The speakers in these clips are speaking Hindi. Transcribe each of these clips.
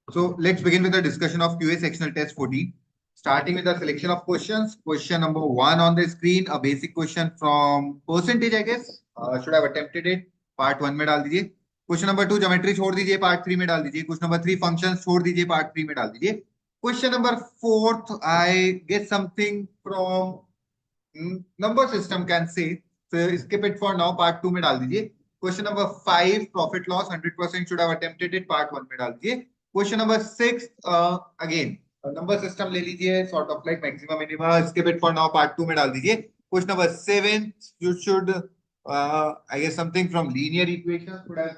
So let's begin with the discussion of QA sectional test 14. Starting with the selection of questions. Question number 1 on the screen, a basic question from percentage, I guess. Should have attempted it. Part 1 में डाल दीजिए. Question number 2 ज्योमेट्री छोड़ दीजिए, part 3 में डाल दीजिए. Question number 3 functions छोड़ दीजिए, part 3 में डाल दीजिए. Question number 4, I guess something from number system can say. So skip it for now, part 2 में डाल दीजिए. Question number 5, profit loss 100% should have attempted it, part 1 में डाल दीजिए. Question number 6, again number system ले लीजिए, sort of like maximum minima, skip it for now, part 2 में डाल दीजिए. Question number 7, you should I guess something from linear equations, should have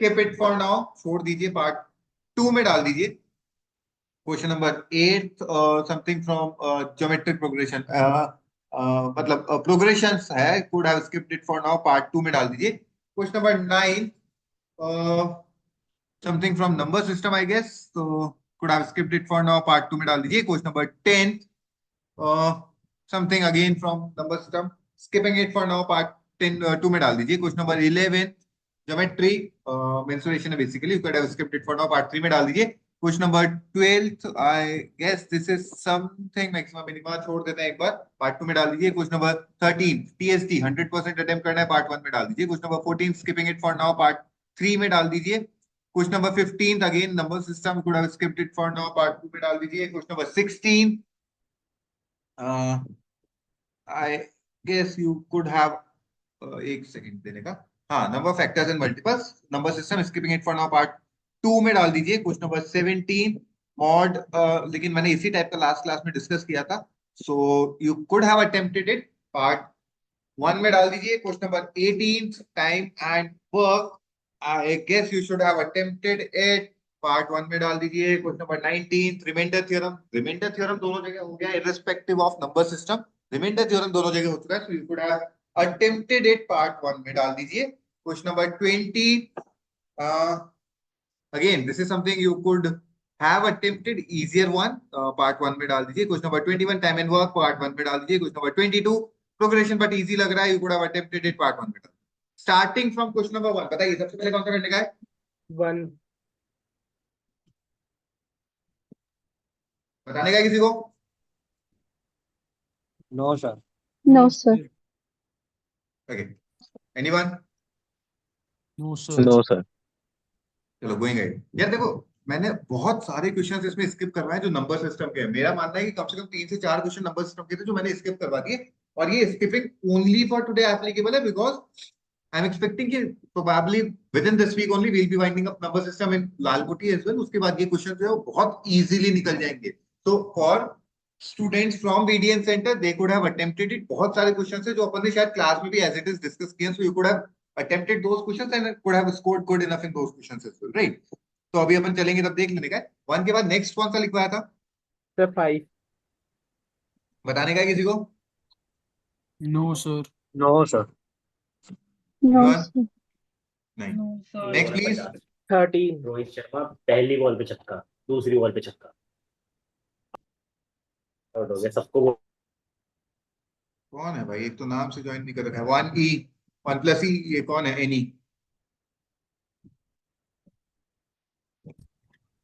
skip it for now, छोड़ दीजिए, part 2 में डाल दीजिए. Question number 8, something from geometric progression, मतलब progressions है, could have skipped it for now, part 2 में डाल दीजिए. Question number 9, something from number system, I guess, so could have skipped it for now, part 2 में डाल दीजिए. Question number 10, something again from number system, skipping it for now, part 2 में डाल दीजिए. Question number 11, geometry, mensuration है basically, you could have skipped it for now, part 3 में डाल दीजिए. Question number 12, I guess this is something maximum minima, छोड़ देते हैं एक बार, part 2 में डाल दीजिए. Question number 13, TST 100% attempt करना है, part 1 में डाल दीजिए. Question number 14, skipping it for now, part 3 में डाल दीजिए. Question number 15, again number system, could have skipped it for now, part 2 में डाल दीजिए. Question number 16, I guess you could have एक सेकंड देने का, हाँ, number factors and multiples, number system, skipping it for now, part 2 में डाल दीजिए. क्वेश्चन नंबर 17, मॉड, लेकिन मैंने इसी टाइप का लास्ट क्लास में डिस्कस किया था, so you could have attempted it, part 1 में डाल दीजिए. Question number 18, time and work, I guess you should have attempted it, part 1 में डाल दीजिए. क्वेश्चन नंबर 19, रिमाइंडर थ्योरम दोनों जगह हो गया, irrespective of number system, reminder theorem दोनों जगह हो चुका है, so you could have attempted it, part 1 में डाल दीजिए. Question number 20, again this is something you could have attempted, easier one, part 1 में डाल दीजिए. Question number 21, time and work, part 1 में डाल दीजिए. Question number 22, progression but easy लग रहा है, you could have attempted it, part 1 में डाल दीजिए. Starting from question number 1, बताइए सबसे पहले कौन सा करने का है? 1. बताने का है किसी को? No, sir. No, sir. Okay, anyone? No, sir. No, sir. चलो गोइंग है यार. देखो मैंने बहुत सारे क्वेश्चंस इसमें स्किप करवाए जो नंबर सिस्टम के हैं. मेरा मानना है कि कम से कम 3 से 4 क्वेश्चन नंबर सिस्टम के थे जो मैंने स्किप करवा दिए, और ये skipping only for today applicable है, बिकॉज आई एम एक्सपेक्टिंग कि probably within this week only we will be winding up number system in Lalkothi as well. उसके बाद ये क्वेश्चन जो है वो बहुत इजीली निकल जाएंगे. तो for students from BDN center, they could have attempted it. बहुत सारे क्वेश्चंस है जो अपन ने शायद क्लास में भी एज इट इज डिस्कस किए, सो you could have attempted those questions and could have scored good enough in those questions as well, right? तो अभी अपन चलेंगे तब देख लेने का. 1 के बाद नेक्स्ट कौन सा लिखवाया था? Sir, 5. बताने का है किसी को? No, sir. No, sir. No, Anyone? sir. नहीं. No, sir. Next please. 13. Rohit Sharma पहली बॉल पे छक्का, दूसरी बॉल पे छक्का, आउट हो गया. सबको कौन है भाई? एक तो नाम से ज्वाइन नहीं कर रखा है. 1E, 1+E, ये कौन है? Annie?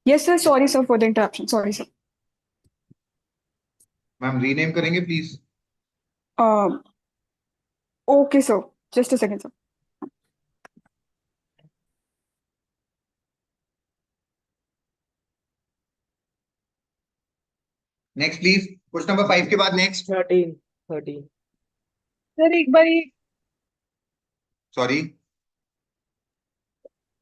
Yes, sir. Sorry, sir, for the interruption. Sorry, sir. Ma'am rename करेंगे please. Okay, sir. Just a second, sir. Next please. Question number 5 के बाद नेक्स्ट. 13. 13. सर एक बार ये सॉरी,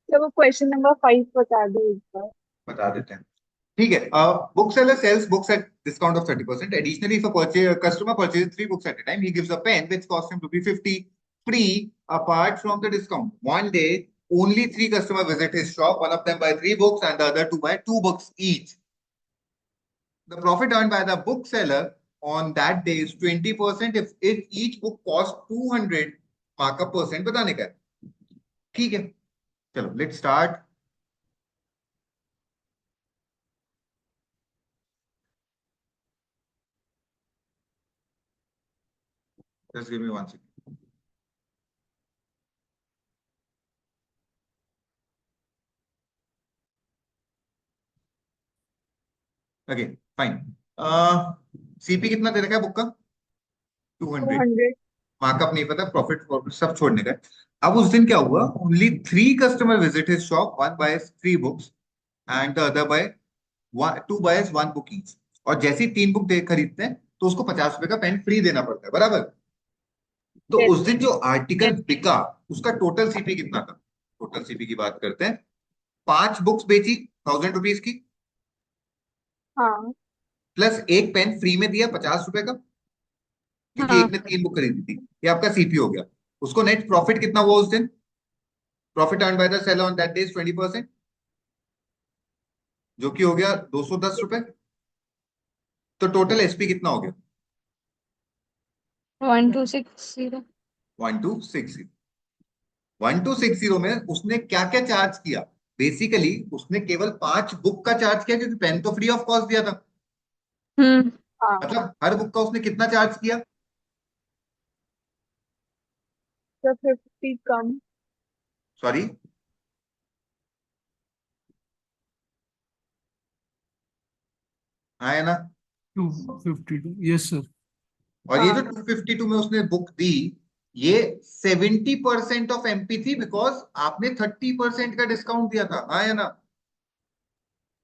वो क्वेश्चन नंबर 5 बता दो एक बार. बता देते हैं. ठीक है. Book seller sells books at discount of 30%. Additionally, if a customer purchases 3 books at a time, he gives a pen which costs him rupee 50 free apart from the discount. One day, only 3 customers visit his shop. One of them buy 3 books and the other 2 buy 2 books each. The profit earned by the bookseller on that day is 20% if each book costs 200 markup percent. बताने का है. ठीक है, चलो let's start. Just give me 1 second. Okay fine. CP कितना दे रखा है बुक का? 200। 200. मार्कअप नहीं पता, प्रॉफिट सब छोड़ने का है। अब उस दिन क्या हुआ, only 3 customer visit his shop, one bias 3 books and the other by 2 bias 1 book each. और जैसे ही 3 बुक खरीदते हैं तो उसको 50 रुपए का पेन फ्री देना पड़ता है, बराबर? तो Yes. उस दिन जो आर्टिकल बिका उसका टोटल सीपी कितना था? टोटल सीपी की बात करते हैं। 5 बुक्स बेची 1000 रुपीज की, हाँ. प्लस एक पेन फ्री में दिया 50 रुपए का, क्योंकि हाँ. एक ने 3 बुक खरीदी थी। ये आपका सीपी हो गया। उसको नेट प्रॉफिट कितना हुआ उस दिन? Profit earn by the seller on that day is 20%, जो कि हो गया 210 रुपए। तो टोटल एसपी कितना हो गया? 1260. 1260। 1260 में उसने क्या क्या चार्ज किया? बेसिकली उसने केवल 5 बुक का चार्ज किया, क्योंकि पेन तो फ्री ऑफ कॉस्ट दिया था। हाँ. मतलब हर बुक का उसने कितना चार्ज किया? तो 50 कम. सॉरी, हाँ है ना? 252 yes sir और ये जो हाँ. 252 में उसने बुक दी, ये 70% ऑफ एमपी थी, बिकॉज आपने 30% का डिस्काउंट दिया था, हाँ है ना?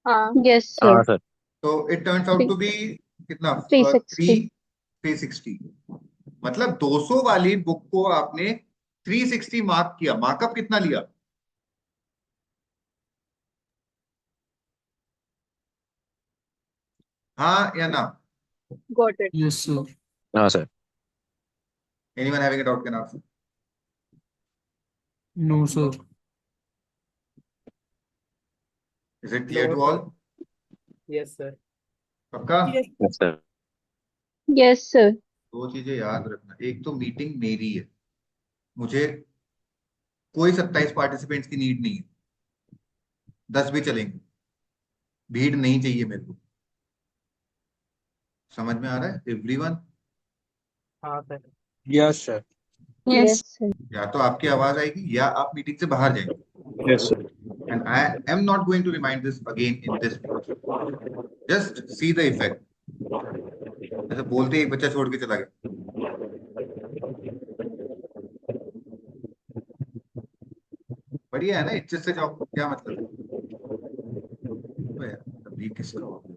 हाँ. Yes, sir. हाँ सर। तो it turns out to be कितना? 360. 360। मतलब 200 वाली बुक को आपने 360 मार्क किया। मार्कअप कितना लिया? हाँ या ना? Got it. yes sir हाँ sir. Anyone having a doubt can ask. no sir is it clear No, to sir. All? Yes, sir. पक्का? Yes. Yes sir. Yes, sir. दो चीजें याद रखना। एक तो मीटिंग मेरी है, मुझे कोई 27 पार्टिसिपेंट्स की नीड नहीं है। 10 भी चलेंगे, भीड़ नहीं चाहिए मेरे को। समझ में आ रहा है एवरीवन? हाँ, sir. Yes sir. Yes, sir. या तो आपकी आवाज आएगी या आप मीटिंग से बाहर जाएंगे। Yes sir. And I am not going to remind this again in this. Just see the effect. ऐसे बोलते ही एक बच्चा छोड़ के चला गया। बढ़िया है ना, इज्जत से जाओ, क्या मतलब है? अभी किसका हो गया?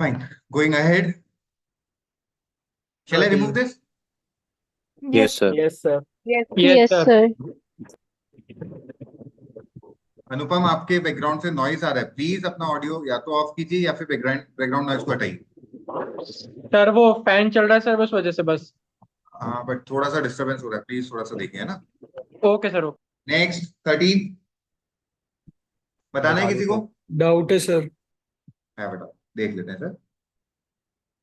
Fine. Going ahead. Shall I remove 13. this? Yes sir. Yes, sir. Yes. Yes, Yes, sir. sir. अनुपम, आपके बैकग्राउंड से नॉइज आ रहा है, प्लीज अपना ऑडियो या तो ऑफ कीजिए या फिर बैकग्राउंड नॉइज को हटाइए। सर वो फैन चल रहा है सर, उस वजह से बस. हाँ, बट थोड़ा सा डिस्टरबेंस हो रहा है, प्लीज थोड़ा सा देखिए, है ना? Okay sir. ओके. नेक्स्ट 13 बताना है किसी को? doubt है sir है बेटा, देख लेते हैं sir.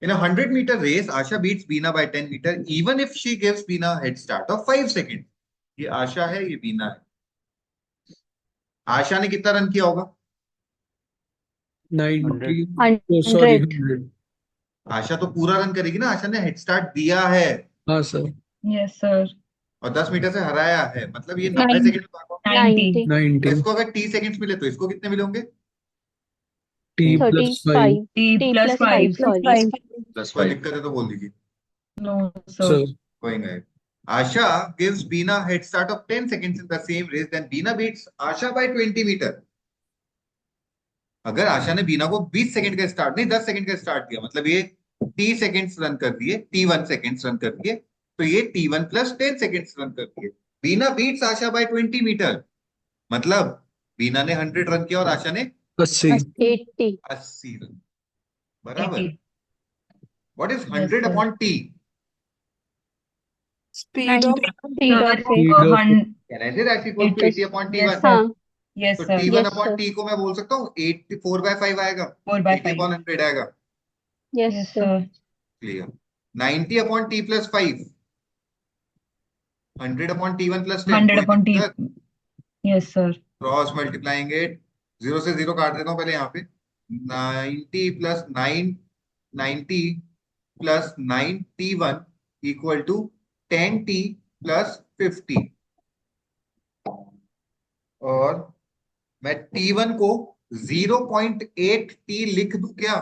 In a 100-meter race, Asha beats Beena by 10 meter, even if she gives Beena a head start of 5 seconds. ये आशा है, ये बीना है। आशा ने कितना रन किया होगा? 90 100. sorry 100 आशा तो पूरा रन करेगी ना, आशा ने हेड स्टार्ट दिया है हाँ sir Yes, sir. और 10 मीटर से हराया है। मतलब ये 90 Nine- सेकंड में भागा। 90. 90 इसको अगर टी सेकंड्स मिले तो इसको कितने मिले होंगे? t plus 5 35. T T plus plus 5. 5. Sorry. Plus कोई दिक्कत है तो बोल दीजिए। No, sir. sir Going ahead. Asha gives Beena head start of 10 seconds in the same race, then Beena beats Asha by 20 meter. अगर आशा ने बीना को 20 सेकंड का स्टार्ट नहीं 10 सेकंड का स्टार्ट दिया, मतलब ये टी सेकंड्स रन कर दिए, T1 सेकंड्स रन कर दिए, तो ये T1 प्लस 10 सेकंड्स रन कर दिए। बीना बीट्स आशा बाय 20 मीटर, मतलब बीना ने 100 रन किया और आशा ने 80 80. 80 रन, बराबर। 80. What is Yes, 100 sir. Upon T? Speed of Speed of it. Speed of it. Can I say that equal to 80 upon Yes, T1? sir. हाँ. Yes, तो sir. T1 Yes, upon sir. T को मैं बोल सकता हूँ 4/5 आएगा, 4/5. 80 अपॉन 100 आएगा। Yes, Yes, sir. sir. Clear. 90 upon T plus 5, 100 upon T1 plus 10, 100 upon T. Yes, sir. Cross multiplying it, 0 से 0 काट देता हूँ पहले यहाँ पे। 90 plus 9 90 plus 9t1 equal to 10t plus 50। और मैं t1 को 0.8t लिख दूं क्या?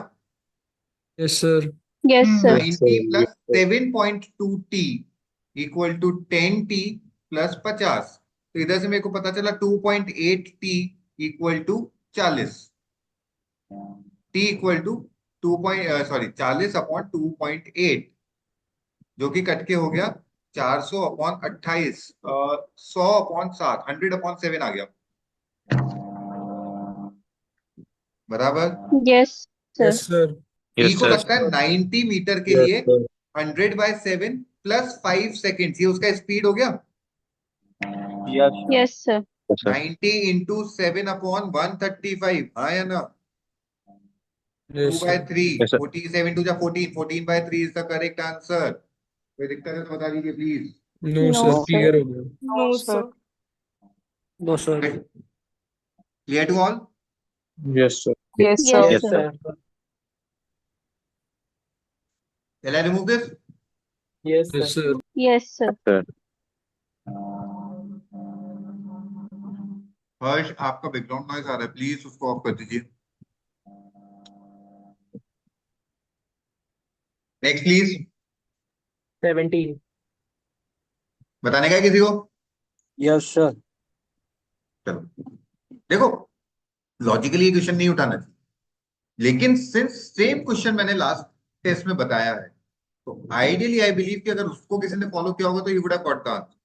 Yes, sir. Yes, sir. 90 plus 7.2t equal to 10t plus 50। तो इधर से मेरे को पता चला 2.8t equal to 40। t equal to 40 upon 2.8, जो कि कट के हो गया 400 अपॉन 28, 100 अपॉन 7, 100 अपॉन 7 आ गया, बराबर। Yes, sir. Yes, sir. t Yes, को sir. लगता है 90 मीटर के Yes, लिए sir. 100/7 प्लस 5 सेकेंड, ये उसका स्पीड हो गया। Yes, Yes, sir. sir. 90 into 7 upon 135, हाँ या ना? Yes, 2/3, Yes, sir. 47 to 14, 14/3 is the correct answer. कोई दिक्कत है तो बता दीजिए please. No, No, sir. sir. Clear हो गया. No, sir. No, sir. Clear to all? Yes, sir. Yes, Yes, sir. sir. Shall I remove this? Yes, Yes, sir. sir. Yes, sir. Sir. हर्ष, आपका बैकग्राउंड नॉइज आ रहा है, प्लीज उसको ऑफ कर दीजिए। Next please. 17. बताने का है किसी को? Yes, sir. चलो देखो, लॉजिकली ये क्वेश्चन नहीं उठाना चाहिए, लेकिन सिंस सेम क्वेश्चन मैंने लास्ट टेस्ट में बताया है, तो आइडियली आई बिलीव कि अगर उसको किसी ने फॉलो किया होगा तो you would have got the answer.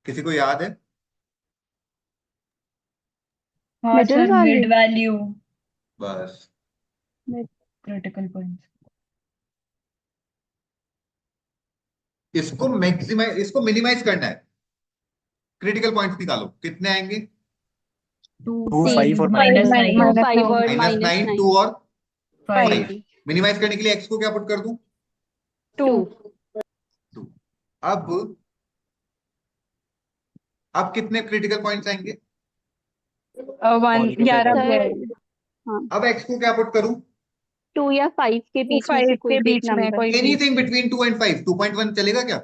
किसी को याद है? हाँ Middle sir, value. Mid value बस क्रिटिकल पॉइंट। इसको मिनिमाइज करना है। क्रिटिकल पॉइंट्स निकालो, कितने आएंगे? 2 5 और माइनस Two, 9 5 और -9, -9. 2 और 5 5। मिनिमाइज करने के लिए x को क्या पुट कर दूं? 2. 2। अब कितने क्रिटिकल पॉइंट्स आएंगे? 11 Sir, अब x को क्या पुट करूं? 2 या 5 के बीच में से कोई भी एक नंबर. Anything between 2 and 5। 2.1 चलेगा क्या?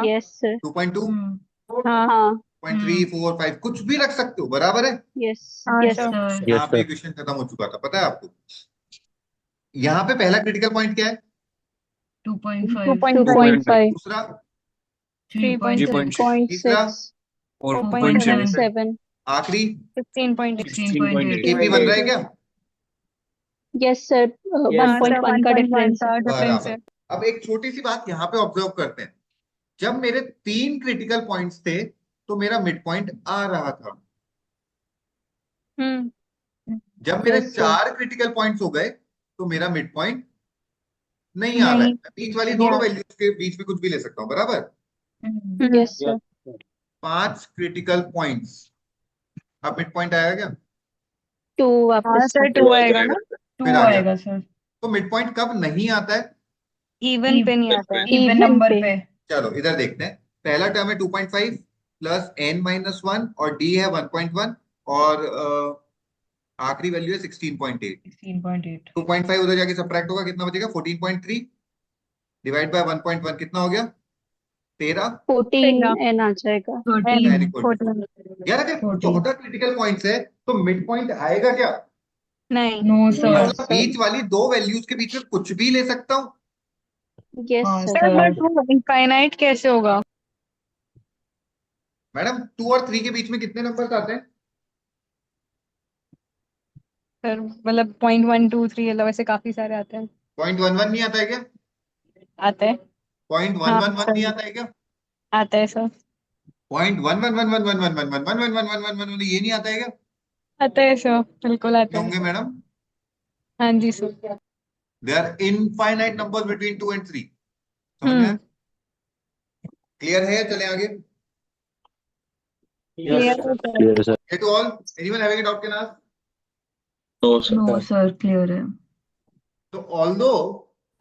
Yes, sir. 2.2, हाँ. 2.3, 4, 5 कुछ भी रख सकते हो, बराबर है। Yes. Yes, sir. सर। यहाँ Yes, पे sir. क्वेश्चन खत्म हो चुका था, पता है आपको? यहाँ पे पहला क्रिटिकल पॉइंट क्या है? 2.5 2.5. दूसरा, 3.6 तीसरा, 4.7 7. आखिरी 16.8 AP बन रहा है क्या? Yes, sir. 1.1 का डिफरेंस है. बराबर। अब एक छोटी सी बात यहाँ पे ऑब्जर्व करते हैं। जब मेरे 3 क्रिटिकल पॉइंट्स थे तो मेरा मिड पॉइंट आ रहा था। जब मेरे Yes, sir. 4 क्रिटिकल पॉइंट्स हो गए तो मेरा मिड पॉइंट नहीं आ रहा है। मैं बीच वाली दोनों वैल्यूज के बीच में कुछ भी ले सकता हूँ, बराबर। Yes, sir. 5 क्रिटिकल पॉइंट्स, अब मिड पॉइंट आएगा क्या? 2 वापस से. 2 फिर आ गया। आएगा सर। तो मिड पॉइंट कब नहीं आता है? इवन पे नहीं आता है, इवन Even नंबर पे. पे। चलो इधर देखते हैं। पहला टर्म है 2.5 प्लस n-1 और d है 1.1 और आखिरी वैल्यू है 16.8। 16.8 2.5 उधर जाके सबट्रैक्ट होगा, कितना बचेगा? 14.3 डिवाइड बाय 1.1 कितना हो गया? 13। 14 n आ जाएगा. 13 यार अगर 14 क्रिटिकल पॉइंट्स है तो मिड पॉइंट आएगा क्या? No sir. मतलब बीच वाली दो वैल्यूज के बीच में कुछ भी ले सकता हूँ। Yes, हाँ sir. सर। इनफाइनाइट कैसे होगा मैडम 2 और 3 के बीच में कितने नंबर्स आते हैं? सर? मतलब 0.123 मतलब ऐसे काफी सारे आते हैं. 0.11 नहीं आता है क्या? आते हैं. 0.111 नहीं आता है क्या? आता है सर. 0.111111111111 ये नहीं आता है क्या? आता है सर, बिल्कुल आता क्यों होंगे है. मैडम? हाँ जी sir. They are infinite numbers between 2 and 3। समझ में? क्लियर है? चले आगे। Yes, sir. Yes, sir. Hey to all, anyone having a doubt can ask? No, sir. No sir, clear है। So although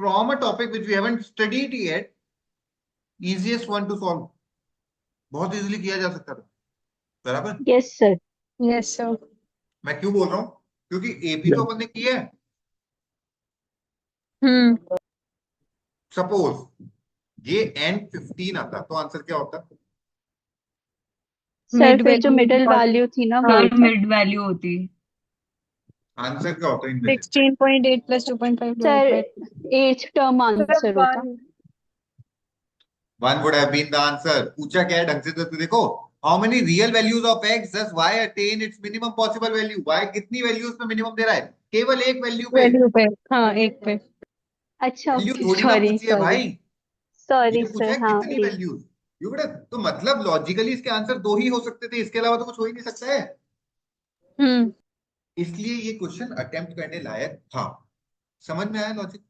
from a topic which we haven't studied yet, easiest one to solve, बहुत इजीली किया जा सकता था, बराबर। Yes, sir. Yes sir. मैं क्यों बोल रहा हूँ? क्योंकि एपी तो अपन ने किया है, हम्म सपोज ये एंड 15 आता तो आंसर क्या होता? सर Mid फिर जो value मिडिल और- वैल्यू थी ना वो हाँ होता। मिड वैल्यू होती। आंसर क्या होता इनमें से? 16.8 plus 2.5 sir divided by 8th term answer होता। 1 would have been the answer. पूछा क्या है ढंग से तो देखो, how many real values of x does y attain its minimum possible value? y कितनी वैल्यूज पे मिनिमम दे रहा है? केवल एक वैल्यू पे। वैल्यू पे, हाँ एक पे। अच्छा वैल्यू ओके, थोड़ी ना सॉरी पूछी है सॉरी भाई, सॉरी ये पूछा सर, है हाँ कितनी वैल्यूज। यू बेटा तो मतलब लॉजिकली इसके आंसर दो ही हो सकते थे, इसके अलावा तो कुछ हो ही नहीं सकता है। हम्म इसलिए ये क्वेश्चन अटेम्प्ट करने लायक था। समझ में आया logic?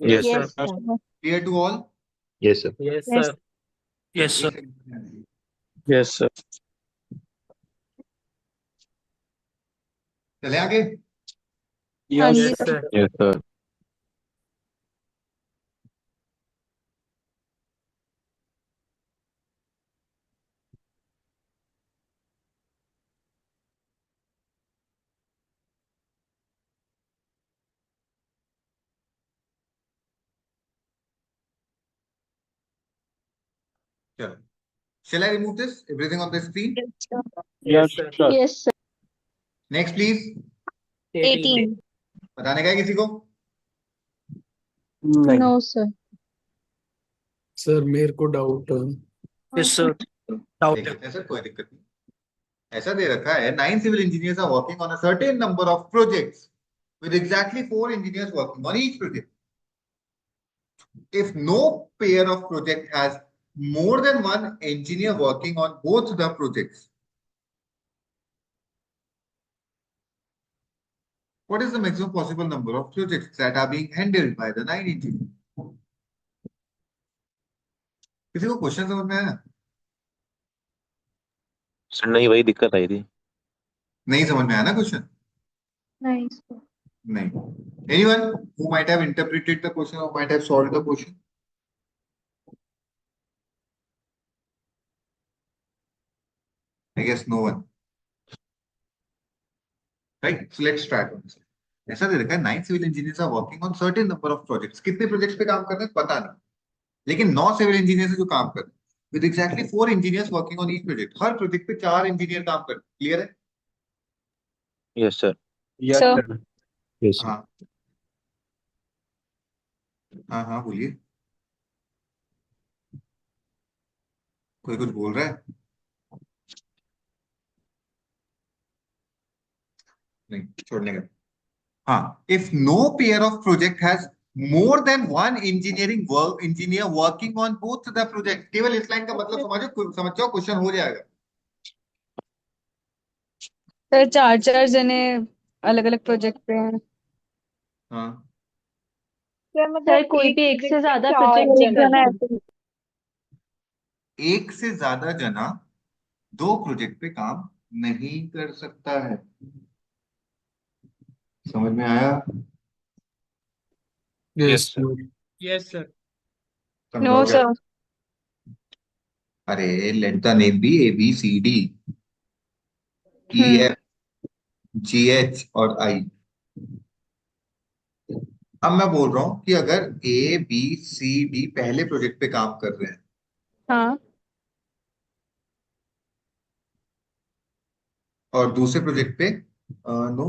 Yes, sir. Yes sir. Clear to all? Yes, sir. Yes, Yes. sir. Yes, sir. Yes, sir. चले आगे। हाँ Yes, जी Yes, sir. Yes, sir. चलो, shall I remove this everything on the screen? Yes, sir. sir. Yes sir. Next please. 18 बताने का है किसी को? नहीं। No sir. sir, मेरे को डाउट है। Yes, sir. Doubt देख है। लेते हैं सर, कोई दिक्कत नहीं। ऐसा दे रखा है 9 civil engineers are working on a certain number of projects with exactly 4 engineers working on each project. If no pair of project has more than one engineer working on both the projects, what is the maximum possible number of projects that are being handled by the 9 engineers? किसी को क्वेश्चन समझ में आया? सर नहीं, वही दिक्कत आई थी। नहीं समझ में आया ना क्वेश्चन? नहीं नहीं। Anyone who might have interpreted the question or might have solved the question? I guess no one. Right? So let's try on this. ऐसा दे रखा है 9 civil engineers are working on certain number of projects. कितने प्रोजेक्ट्स पे काम कर रहे हैं पता नहीं, लेकिन 9 सिविल इंजीनियर्स जो काम कर रहे हैं with exactly 4 engineers working on each project. Her project पे 4 इंजीनियर काम कर रहे हैं। क्लियर है? Yes sir. Sir yes sir. हाँ हाँ हाँ बोलिए। कोई कुछ बोल रहा है? नहीं, छोड़ने का। हाँ, if no pair of project has more than one engineer working on both the project, केवल इस लाइन का मतलब समझ जाओ, क्वेश्चन हो जाएगा। सर चार चार जने अलग अलग प्रोजेक्ट पे हैं। हाँ, सर कोई भी एक से ज्यादा एक प्रोजेक्ट जना कर। ऐसे। एक से ज्यादा जना 2 प्रोजेक्ट पे काम नहीं कर सकता है। समझ में आया? Yes, sir. sir. Yes, sir. No समझाओ क्या? सर। अरे let the name be ABCD hmm EFGH और I। अब मैं बोल रहा हूं कि अगर ABCD पहले प्रोजेक्ट पे काम कर रहे हैं हाँ और दूसरे प्रोजेक्ट पे no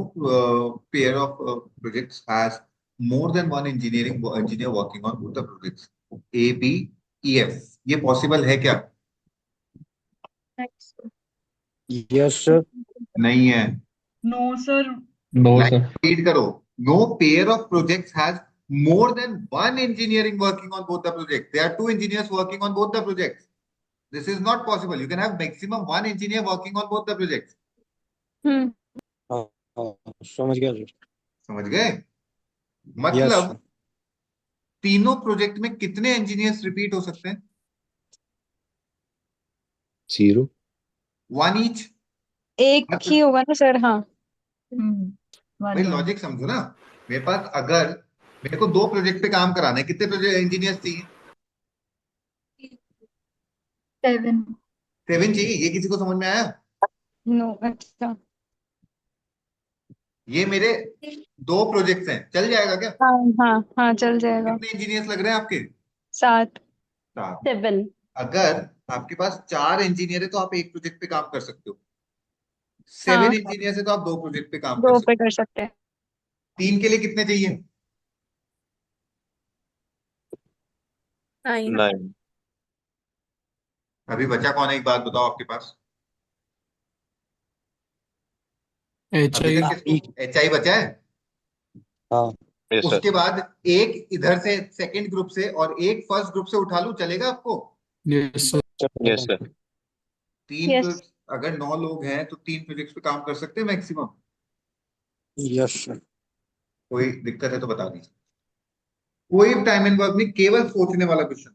pair of projects has more than one engineer working on both the projects ABEF, ये पॉसिबल है क्या? Yes sir. नहीं है। No sir. No line sir. Read करो। No pair of projects has more than one engineering working on both the projects. There are 2 engineers working on both the projects. This is not possible. You can have maximum 1 engineer working on both the projects. हम्म समझ गया सर। समझ गए? यस मतलब तीनों प्रोजेक्ट में कितने इंजीनियर्स रिपीट हो सकते हैं? 0। 1 ईच। एक ही होगा ना सर। हाँ भाई लॉजिक समझो ना। मेरे पास अगर मेरे को 2 प्रोजेक्ट पे काम कराना है, कितने प्रोजेक्ट इंजीनियर्स चाहिए? 7। 7 चाहिए। ये किसी को समझ में आया? नो अच्छा। ये मेरे 2 प्रोजेक्ट्स हैं, चल जाएगा क्या? हाँ हाँ हाँ, चल जाएगा। कितने इंजीनियर्स लग रहे हैं आपके? 7। 7। 7. अगर आपके पास 4 इंजीनियर है तो आप एक प्रोजेक्ट पे काम कर सकते हो। 7 हाँ, इंजीनियर है तो आप 2 प्रोजेक्ट पे काम कर 2 सकते पे कर सकते हैं। हो। 3 के लिए कितने चाहिए? 9। अभी बचा कौन है, एक बात बताओ आपके पास। एच अभी आई तक किसको HI बचा है? हाँ। Yes sir. उसके बाद एक इधर से सेकंड ग्रुप से और एक फर्स्ट ग्रुप से उठा लूं, चलेगा आपको? Yes sir. Yes sir. 3 Yes. Project, अगर 9 लोग हैं तो 3 प्रोजेक्ट्स पे काम कर सकते हैं मैक्सिमम। Yes sir. कोई दिक्कत है तो बता दीजिए। कोई टाइम एंड वर्क नहीं, केवल सोचने वाला question.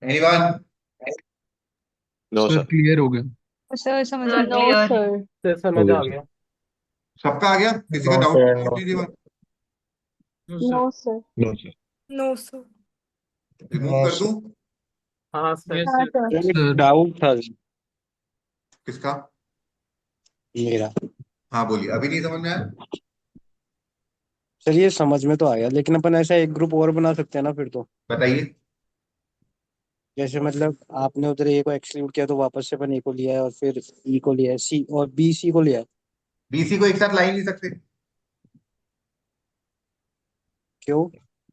Anyone? No sir sir. Clear हो गया। सर समझ सर आ No, गया। क्लियर। sir. सर समझ आ गया। सबका आ गया? किसी का नो डाउट सर, पूछ नो लीजिए, No, sir. No sir. No sir. Remove कर दूं? हाँ सर। हाँ सर। एक सर डाउट था किसका? मेरा। हाँ बोलिए, अभी नहीं समझ में आया? सर ये समझ में तो आया, लेकिन अपन ऐसा एक ग्रुप और बना सकते हैं ना फिर तो। बताइए। जैसे मतलब आपने उधर ए को एक्सक्लूड किया तो वापस से अपन ए को लिया है, और फिर ई को लिया है, सी और बी सी को लिया है। BC को एक साथ ला ही नहीं सकते। क्यों?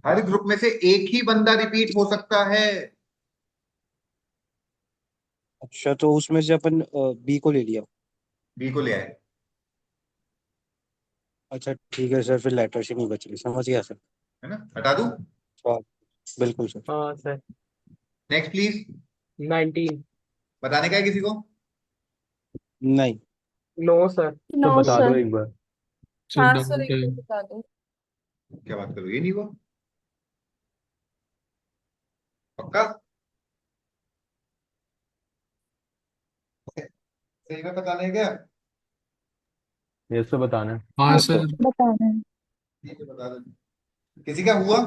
हर ग्रुप में से एक ही बंदा रिपीट हो सकता है। अच्छा, तो उसमें से अपन बी को ले लिया। B को ले आए। अच्छा ठीक है सर, फिर लेटर से नहीं बच रही, समझ गया सर। है ना, हटा दूं? हाँ, बिल्कुल सर। हाँ सर। Next please. 19। बताने का है किसी को? नहीं। No sir. No, बता दो sir. एक बार। सर हाँ सर, डाउट एक है। बार बता दो। क्या बात करो, ये नहीं हुआ? पक्का? सही में बताने है क्या? ये तो बताना है। हाँ यस सर। सर। बताना है। ठीक है, बता दो। किसी का हुआ?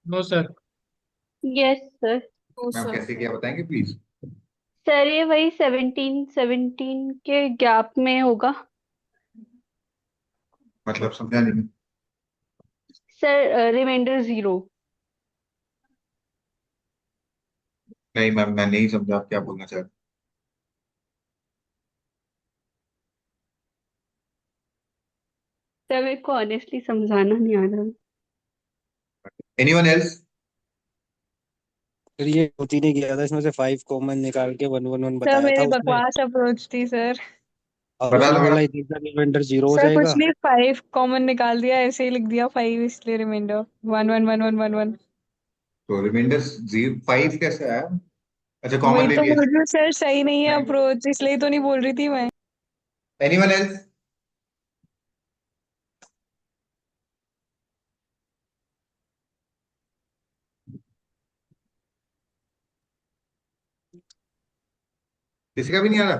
No sir. Yes, sir. Oh ma'am sir. कैसे किया बताएंगे प्लीज? सर ये वही 17 के गैप में होगा। मतलब समझा नहीं मैं। Sir reminder 0. नहीं मैम, मैं नहीं समझा आप क्या बोलना चाह रहे सर मेरे को ऑनेस्टली समझाना नहीं आ रहा। Anyone else? फिर ये होती नहीं गया था, इसमें से 5 कॉमन निकाल के 1 1 1 सर बताया था मेरी उसने। बकवास अप्रोच थी सर। और बता उसने दो बोला मैडम। इधर का रिमाइंडर 0 हो सर कुछ जाएगा। नहीं, 5 कॉमन निकाल दिया, ऐसे ही लिख दिया 5, इसलिए रिमाइंडर 1 1 1 1 1 1। तो रिमाइंडर 5 कैसे आया? अच्छा, कॉमन वही ले तो लिया। बोल रही हूँ सर, सही नहीं है अप्रोच, इसलिए तो नहीं बोल रही थी मैं। Anyone else? किसी का भी नहीं आ रहा?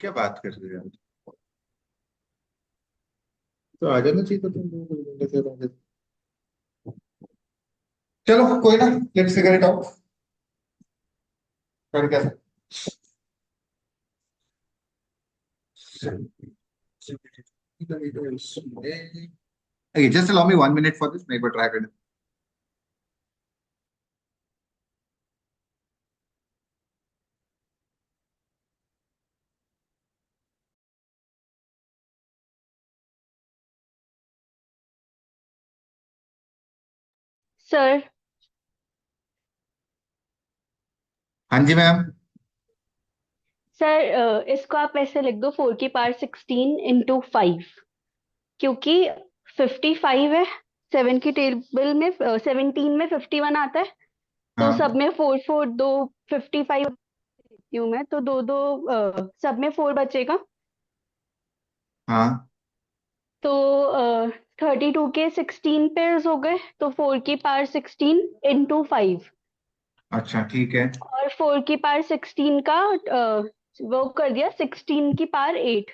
क्या बात कर रहे हो? तो आ जाना चाहिए था तुम लोगों को, कैसे आ गए? चलो कोई ना, लेट्स फिगर इट आउट। कर क्या सकते? Okay, just allow me 1 minute for this. मैं एक बार ट्राई करना। सर हाँ जी मैम। सर इसको आप ऐसे लिख दो 4 की पावर 16 × 5, क्योंकि 55 है। 7 की टेबल में 17 में 51 आता है। तो हाँ सब में 4 4 दो 55 हूँ मैं, तो दो दो सब में 4 बचेगा। हाँ। तो 32 के 16 पेयर्स हो गए, तो 4 की पावर 16 × 5। अच्छा ठीक है। और 4 की पावर 16 का वो कर दिया 16 की पावर 8।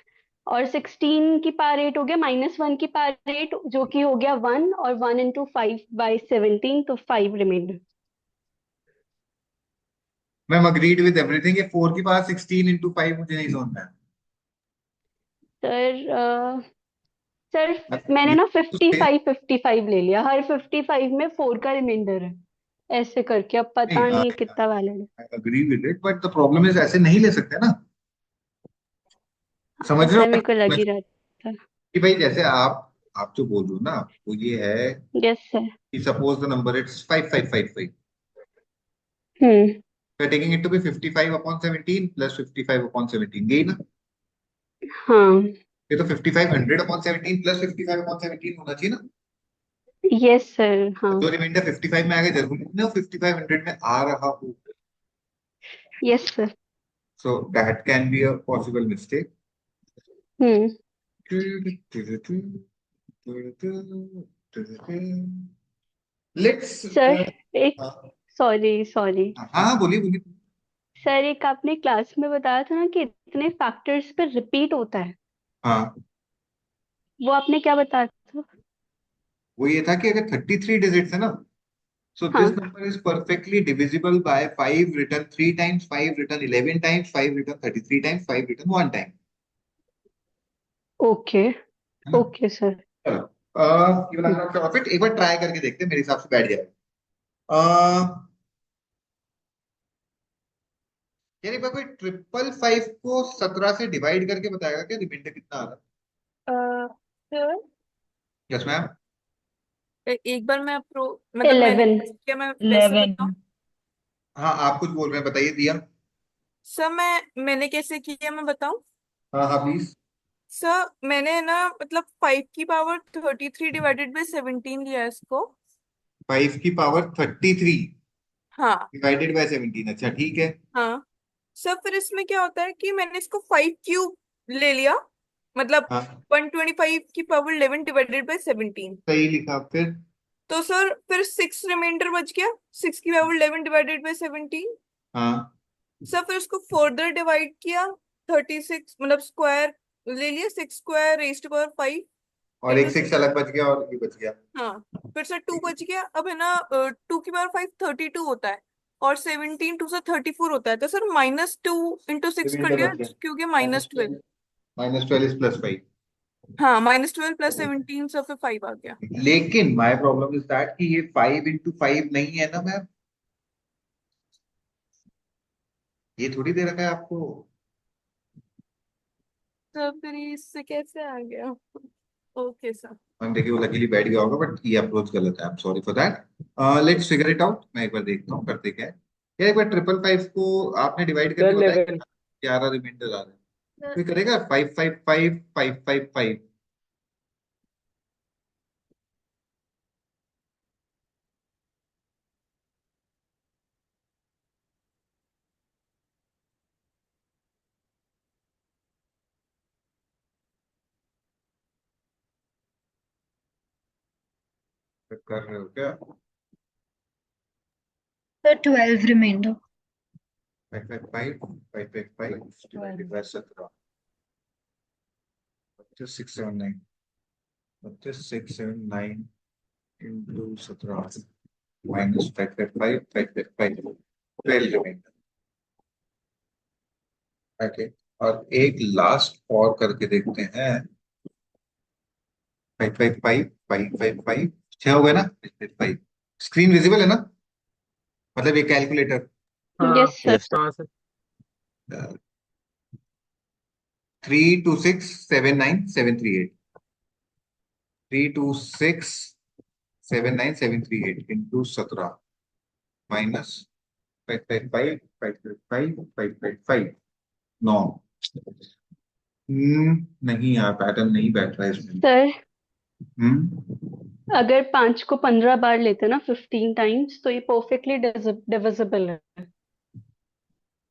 और 16 की पावर 8 हो गया -1 की पावर 8 जो कि हो गया 1, और 1 इंटू 5/17, तो 5 reminder. Ma'am agreed with everything, ये 4 की पावर 16 इंटू 5 मुझे नहीं समझ में आया। सर मैंने ये ना तो सही- 55 ले लिया, हर 55 में 4 का रिमाइंडर है, ऐसे करके। अब पता नहीं, नहीं कितना वैलिड है। I agree with it, but the problem is ऐसे नहीं ले सकते ना, समझ रहे सर हो? मेरे को लग ही मतलब रहा था। कि भाई जैसे आप जो बोल रहे हो ना, वो ये है यस सर। कि suppose the number it's 5555, hmm. We are taking it to be 55 upon 17 plus 55 upon 17, यही ना? हाँ। ये तो 55 100 अपॉन 17 प्लस 55 अपॉन 17 होना चाहिए ना? Yes sir. हाँ। जो रिमाइंडर 55 में आ गया, जरूरी नहीं वो 55 100 में आ रहा हो, yes sir. So that can be a possible mistake. Hmm. Let's sir एक, सॉरी सॉरी हाँ हाँ, बोलिए बोलिए। सर, एक आपने क्लास में बताया था ना कि इतने फैक्टर्स पे रिपीट होता है, हाँ, वो आपने क्या बताया था? वो ये था कि अगर 33 डिजिट्स है ना, so this हाँ। number is perfectly divisible by 5 written 3 times, 5 written 11 times, 5 written 33 times, 5 written 1 time, okay. है ना? Okay sir. चलो, ये वाला नॉट प्रॉफिट एक बार ट्राई करके देखते हैं, मेरे हिसाब से बैठ जाएगा। यार एक बार कोई 555 को 17 से डिवाइड करके बताएगा क्या रिमाइंडर कितना आ रहा सर है? Yes ma'am. एक बार मैं प्रो मतलब मैंने 11। क्या मैं वैसे 11। बताऊं? हाँ, आप कुछ बोल रहे हैं, बताइए दिया। सर मैंने कैसे किया मैं बताऊं? हाँ हाँ प्लीज। सर मैंने ना मतलब 5 की पावर 33 डिवाइडेड बाई 17 लिया इसको। 5 की पावर 33 हाँ। डिवाइडेड बाय 17, अच्छा ठीक है। हाँ सर फिर इसमें क्या होता है कि मैंने इसको 5 क्यूब ले लिया, मतलब हाँ 125 की पावर 11 डिवाइडेड बाई 17। सही लिखा फिर। तो सर फिर 6 रिमाइंडर बच गया, 6 की पावर 11 डिवाइडेड बाई 17। हाँ सर फिर उसको फर्दर डिवाइड किया, 36 मतलब स्क्वायर ले लिया, 6 स्क्वायर रेज्ड टू पावर 5 और एक इंटू 6 अलग बच गया और ये बच गया। हाँ फिर सर 2 बच गया। अब है ना 2 की पावर 5 32 होता है, और 17 2 से 34 होता है, तो सर -2 × 6 कर रिमाइंडर लिया बच गया क्योंकि माइनस -12। 12, -12 प्लस 5। हाँ -12 प्लस 17, सर फिर 5 आ गया। लेकिन माय प्रॉब्लम इज दैट कि ये 5 इंटू 5 नहीं है ना मैम, ये थोड़ी दे रखा है आपको। तो फिर इससे कैसे आ गया? Okay sir. मैम देखिए वो लकीली बैठ गया होगा, बट ये अप्रोच गलत है, I am sorry for that. Let's figure it out, मैं एक बार देखता हूँ करते क्या है। यार एक बार 555 को आपने डिवाइड सर करके बताया 11। 11 रिमाइंडर आ रहे हैं, कोई करेगा 555 555? कर रहे हो क्या? Sir 12 reminder. 555 555 divided by 17, 679, 679 into 17 minus 555 555 12 reminder. Okay, और एक लास्ट और करके देखते हैं। 555 555 6 हो गए ना? 555 स्क्रीन विजिबल है ना, मतलब ये कैलकुलेटर। हाँ। Yes sir. Yes sir. हाँ सर। 32679 738, 32679 738 into 17 minus 555 555 555 9। नहीं यार, पैटर्न नहीं बैठ रहा है इसमें। सर हम्म अगर 5 को 15 बार लेते ना 15 टाइम्स, तो ये परफेक्टली डिविजिबल है।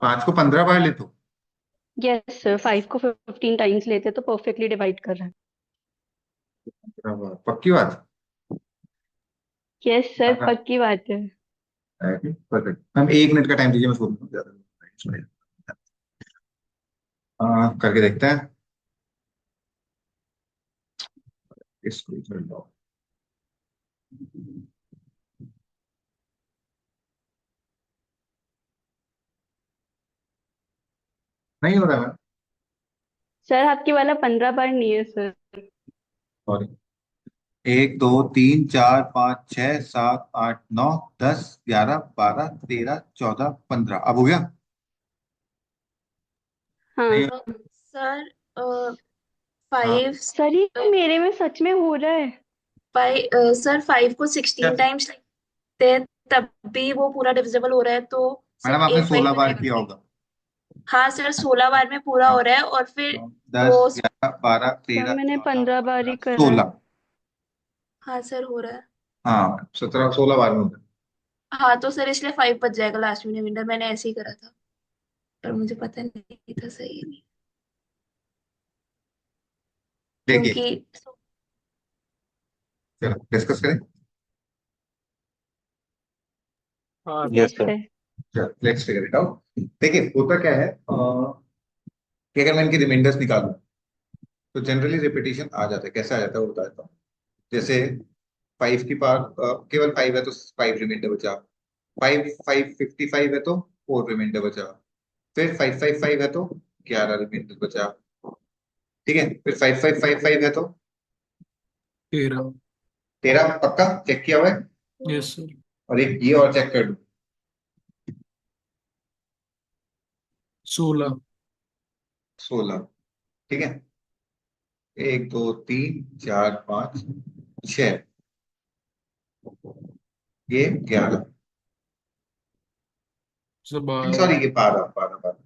5 को 15 बार ले तो यस सर, 5 को 15 टाइम्स लेते तो परफेक्टली डिवाइड कर रहा है। 15 बार, पक्की बात? यस सर, हाँ पक्की बात है। परफेक्ट। हम 1 मिनट का टाइम दीजिए, मैं सोच ज्यादा करके देखते हैं। इसको कर लो। नहीं हो रहा है सर आपकी वाला 15 बार नहीं है सर। सॉरी। 1 2 3 4 5 6 7 8 9 10 11 12 13 14 15 अब हो गया। हाँ नहीं सर हाँ 5 सर ये मेरे में सच में हो रहा है। सर 5 को 16 टाइम्स लिखते हैं तब भी वो पूरा डिविजिबल हो रहा है तो मैडम सिर्फ आपने 8 16 5 बार बचेगा। किया होगा। हाँ सर 16 बार में पूरा हो रहा है और फिर 10 वो 11 12 सर 13 मैंने 14 15 बार ही 15 करा है। 16। हाँ सर हो रहा है। हाँ 17 16 बार में होता है। हाँ तो सर इसलिए 5 बच जाएगा लास्ट में रिमाइंडर मैंने ऐसे ही करा था पर मुझे पता नहीं था सही है नहीं देखिए क्योंकि चलो डिस्कस करें। हाँ यस यस सर। सर। चलो लेट्स फिगर इट आउट। देखिए होता क्या है कि अगर मैं इनके रिमाइंडर्स निकालूं तो जनरली रिपीटिशन आ जाता है। कैसे आ जाता है वो बताता हूँ। जैसे 5 की पावर केवल 5 है तो 5 रिमाइंडर बचा। 5 है तो 4 रिमाइंडर बचा। फिर 5 है तो 11 रिमाइंडर बचा। ठीक है फिर 5 है तो 13। 13 पक्का चेक किया हुआ है। Yes sir. और एक ये और चेक कर लूं 16। 16। ठीक है 1 2 3 4 5 6 ये 11 सर 12। सॉरी ये 12।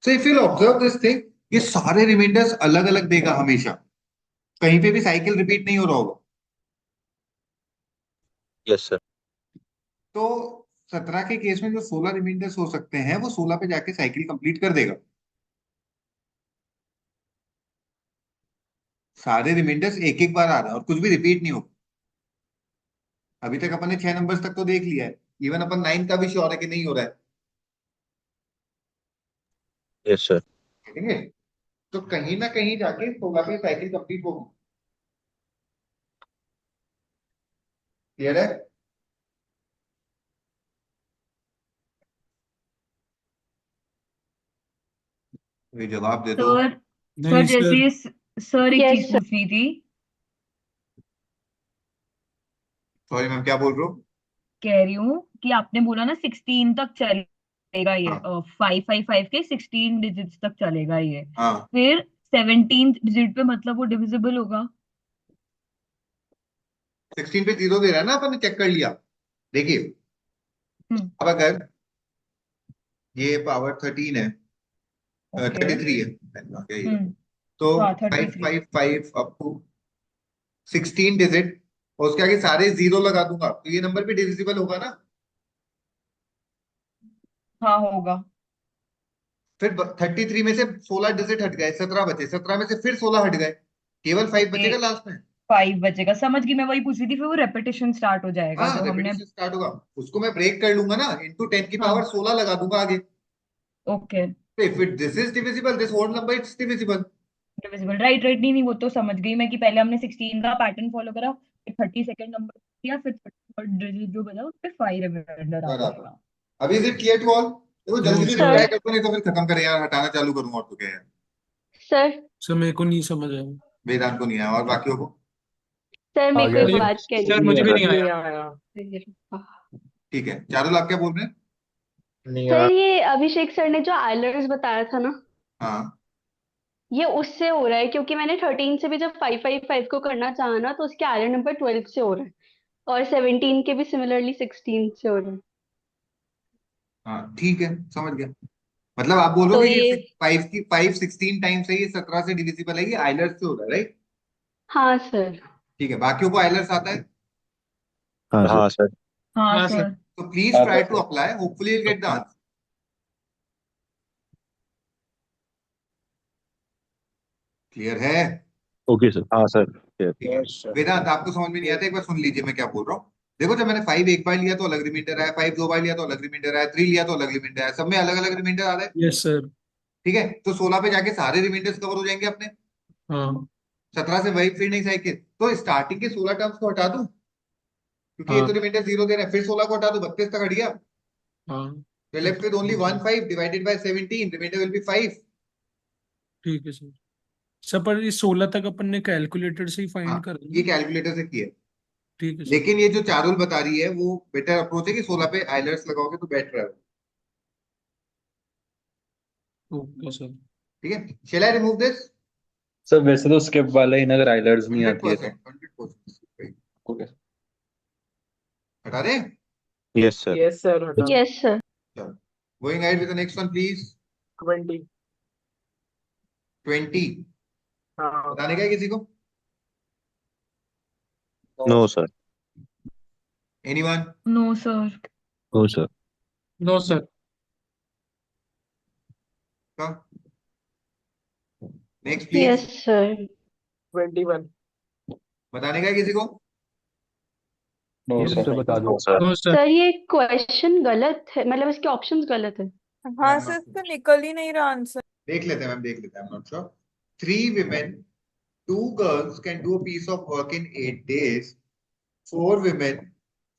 So if you observe this thing ये सारे रिमाइंडर्स अलग अलग देगा हमेशा। कहीं पे भी साइकिल रिपीट नहीं हो रहा होगा। Yes sir. तो 17 के केस में जो 16 रिमाइंडर्स हो सकते हैं वो 16 पे जाके साइकिल कंप्लीट कर देगा। सारे रिमाइंडर्स एक एक बार आ रहे हैं और कुछ भी रिपीट नहीं होगा। अभी तक अपन ने 6 नंबर्स तक तो देख लिया है। इवन अपन 9 का भी श्योर है कि नहीं हो रहा है। Yes sir. ठीक है तो कहीं ना कहीं जाके 16 पे साइकिल कंप्लीट होगी। क्लियर है। ये जवाब दे दो। सर नहीं सर सर। जैसे सर एक यस चीज सर। पूछनी थी। सॉरी मैम क्या बोल रहे हो। कह रही हूँ कि आपने बोला ना 16 तक चलेगा ये हाँ 555 के 16 डिजिट्स तक चलेगा ये। हाँ फिर 17 डिजिट पे मतलब वो डिविजिबल होगा। 16 पे 0 दे रहा है ना अपन ने चेक कर लिया। देखिए हम्म। अब अगर ये पावर 13 है ओके। 33 है मैंने कहा ये। हम्म। तो हाँ 5 33। 5 5 अप टू 16 डिजिट और उसके आगे सारे 0 लगा दूंगा तो ये नंबर भी डिविजिबल होगा ना। हाँ होगा। फिर 33 में से 16 डिजिट हट गए 17 बचे 17 में से फिर 16 हट गए केवल 5 बचेगा लास्ट में। 5 बचेगा समझ गई मैं वही पूछ रही थी फिर वो रेपिटेशन स्टार्ट हो जाएगा हाँ जो हमने। रेपिटेशन स्टार्ट होगा। उसको मैं ब्रेक कर लूंगा ना इंटू 10 की पावर हाँ 16 लगा दूंगा आगे। Okay. If it this is divisible this whole number it's divisible. Divisible right right नहीं नहीं वो तो समझ गई मैं कि पहले हमने 16 का पैटर्न फॉलो करा फिर 32nd नंबर दिया फिर 33rd डिजिट जो बचा उस पे 5 रिमाइंडर आ बराबर। जाएगा। अभी is it clear to all. देखो जल्दी नो से सर। रिप्लाई सर कर दो नहीं तो फिर खत्म करें यार हटाना चालू करूंगा और तो क्या है। सर सर मेरे को नहीं समझ आया। वेदांत को नहीं आया और बाकियों को। सर आ मेरे को गया एक सर। बात कहनी सर थी। मुझे भी नहीं नहीं आया। आया। ठीक है चारुल आप क्या बोल रहे हैं। नहीं सर आया। ये अभिषेक सर ने जो आइलर्स बताया था ना हाँ ये उससे हो रहा है क्योंकि मैंने 13 से भी जब 555 को करना चाहा ना तो उसके आयलर नंबर 12 से हो रहा है और 17 के भी सिमिलरली 16 से हो रहा है। हाँ ठीक है समझ गया। मतलब आप बोल रहे हो तो कि ये ये 5 16 टाइम्स है ये 17 से डिविजिबल है ये आइलर्स से हो रहा है राइट। हाँ सर। ठीक है बाकियों को आइलर्स आता है हाँ हाँ सर। हाँ हाँ सर। सर। तो please try to apply hopefully you get the answer. Clear है। Okay sir. हाँ सर। ठीक है वेदांत आपको समझ में नहीं आता एक बार सुन लीजिए मैं क्या बोल रहा हूँ। देखो जब मैंने 5 एक बार लिया तो अलग रिमाइंडर आया 5 2 बार लिया तो अलग रिमाइंडर आया 3 लिया तो अलग रिमाइंडर आया सब में अलग अलग रिमाइंडर आ रहा है। Yes sir. ठीक है तो 16 पे जाके सारे रिमाइंडर्स कवर हो जाएंगे अपने। हाँ 17 से वही फिर नहीं साइकिल, तो स्टार्टिंग के 16 टर्म्स को हटा दूं, क्योंकि ये हाँ तो रिमाइंडर 0 दे रहा है, फिर 16 को हटा दूं, 32 तक हट गया, हाँ तो left with only 1 5 divided by 17, reminder will be 5। ठीक है सर। सर पर ये 16 तक अपन ने कैलकुलेटर से ही हाँ, फाइंड कर ये कैलकुलेटर से किया, ठीक है सर। लेकिन ये जो चारुल बता रही है वो बेटर अप्रोच है कि 16 पे आइलर्स लगाओगे तो बेटर है, ओके सर। ठीक है। Shall I remove this? Sir वैसे तो स्किप वाला ही अगर आइलर्स नहीं आती है तो 100% ओके हटा दें? Yes sir Yes, sir. हटा यस सर। चलो, going ahead with the next one please। 20. 20 हाँ. बताने का है किसी को? No sir anyone? No sir. No sir no sir. Next yes please. Sir. 21. बताने का है किसी को? नो Yes, सर sir, बता दो सर नो सर। सर ये क्वेश्चन गलत है, मतलब इसके ऑप्शंस गलत है। हाँ सर, इसका निकल ही नहीं रहा आंसर। देख लेते हैं मैम, देख लेते हैं, I'm not sure। 3 women, 2 girls can do a piece of work in 8 days। 4 women,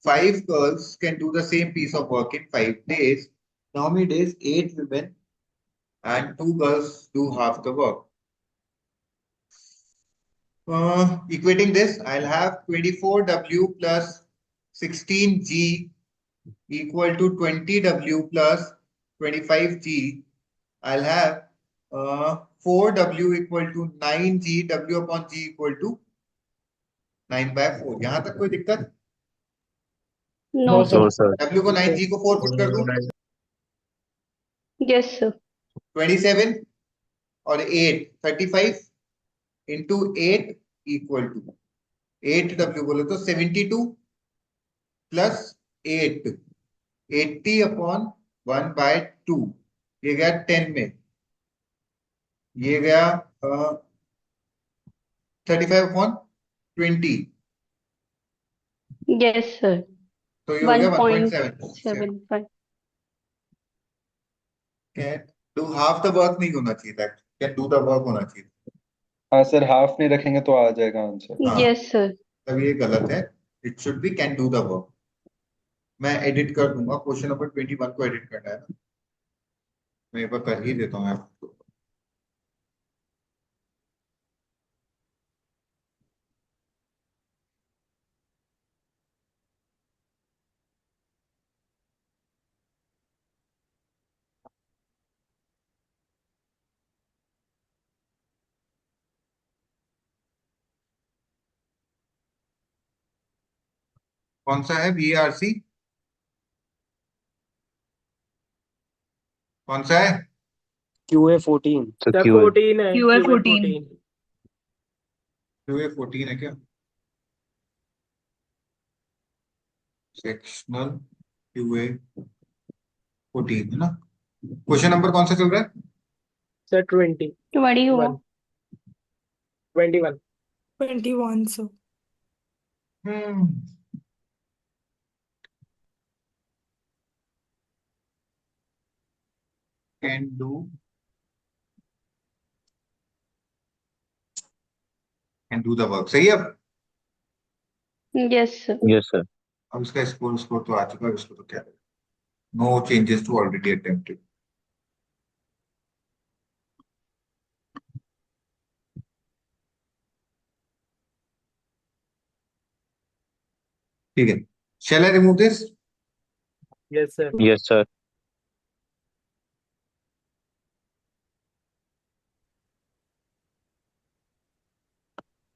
5 girls can do the same piece of work in 5 days। Now many days 8 women and 2 girls do half the work? Equating this, I'll have 24W plus 16G equal to 20W plus 25G। I'll have 4W equal to 9G, W upon G equal to 9/4। यहां तक कोई दिक्कत? No no sir. Sir W को 9G को 4 पुट कर दूं, यस सर। 27 और 8 35 इंटू 8 इक्वल टू 8W बोले तो 72 प्लस 8 80 अपॉन 1/2। ये गया 10 में, ये गया 35 अपॉन 20, यस सर। तो ये हो गया 1.7। 1.75। Can do half the work नहीं होना चाहिए था, कैन डू द वर्क होना चाहिए हाँ सर हाफ नहीं रखेंगे तो आ जाएगा आंसर हाँ। Yes sir. तब ये गलत है, it should be can do the work. मैं एडिट कर दूंगा, क्वेश्चन नंबर 21 को एडिट करना है ना, मैं एक बार कर ही देता हूँ आपको। कौन सा है VRC? कौन सा है? QA 14। सर Sir, क्यों 14 है. QA 14. QA 14 है क्या? सेक्शनल QA 14 है ना? क्वेश्चन नंबर कौन सा चल रहा है? Sir, 20. 21। 21. 21 sir. Can do the work, सही है। अब यस सर। यस सर अब इसका स्कोर स्कोर तो आ चुका है, इसको तो क्या, no changes to already attempted. ठीक है, shall I remove this? Yes, sir. Yes sir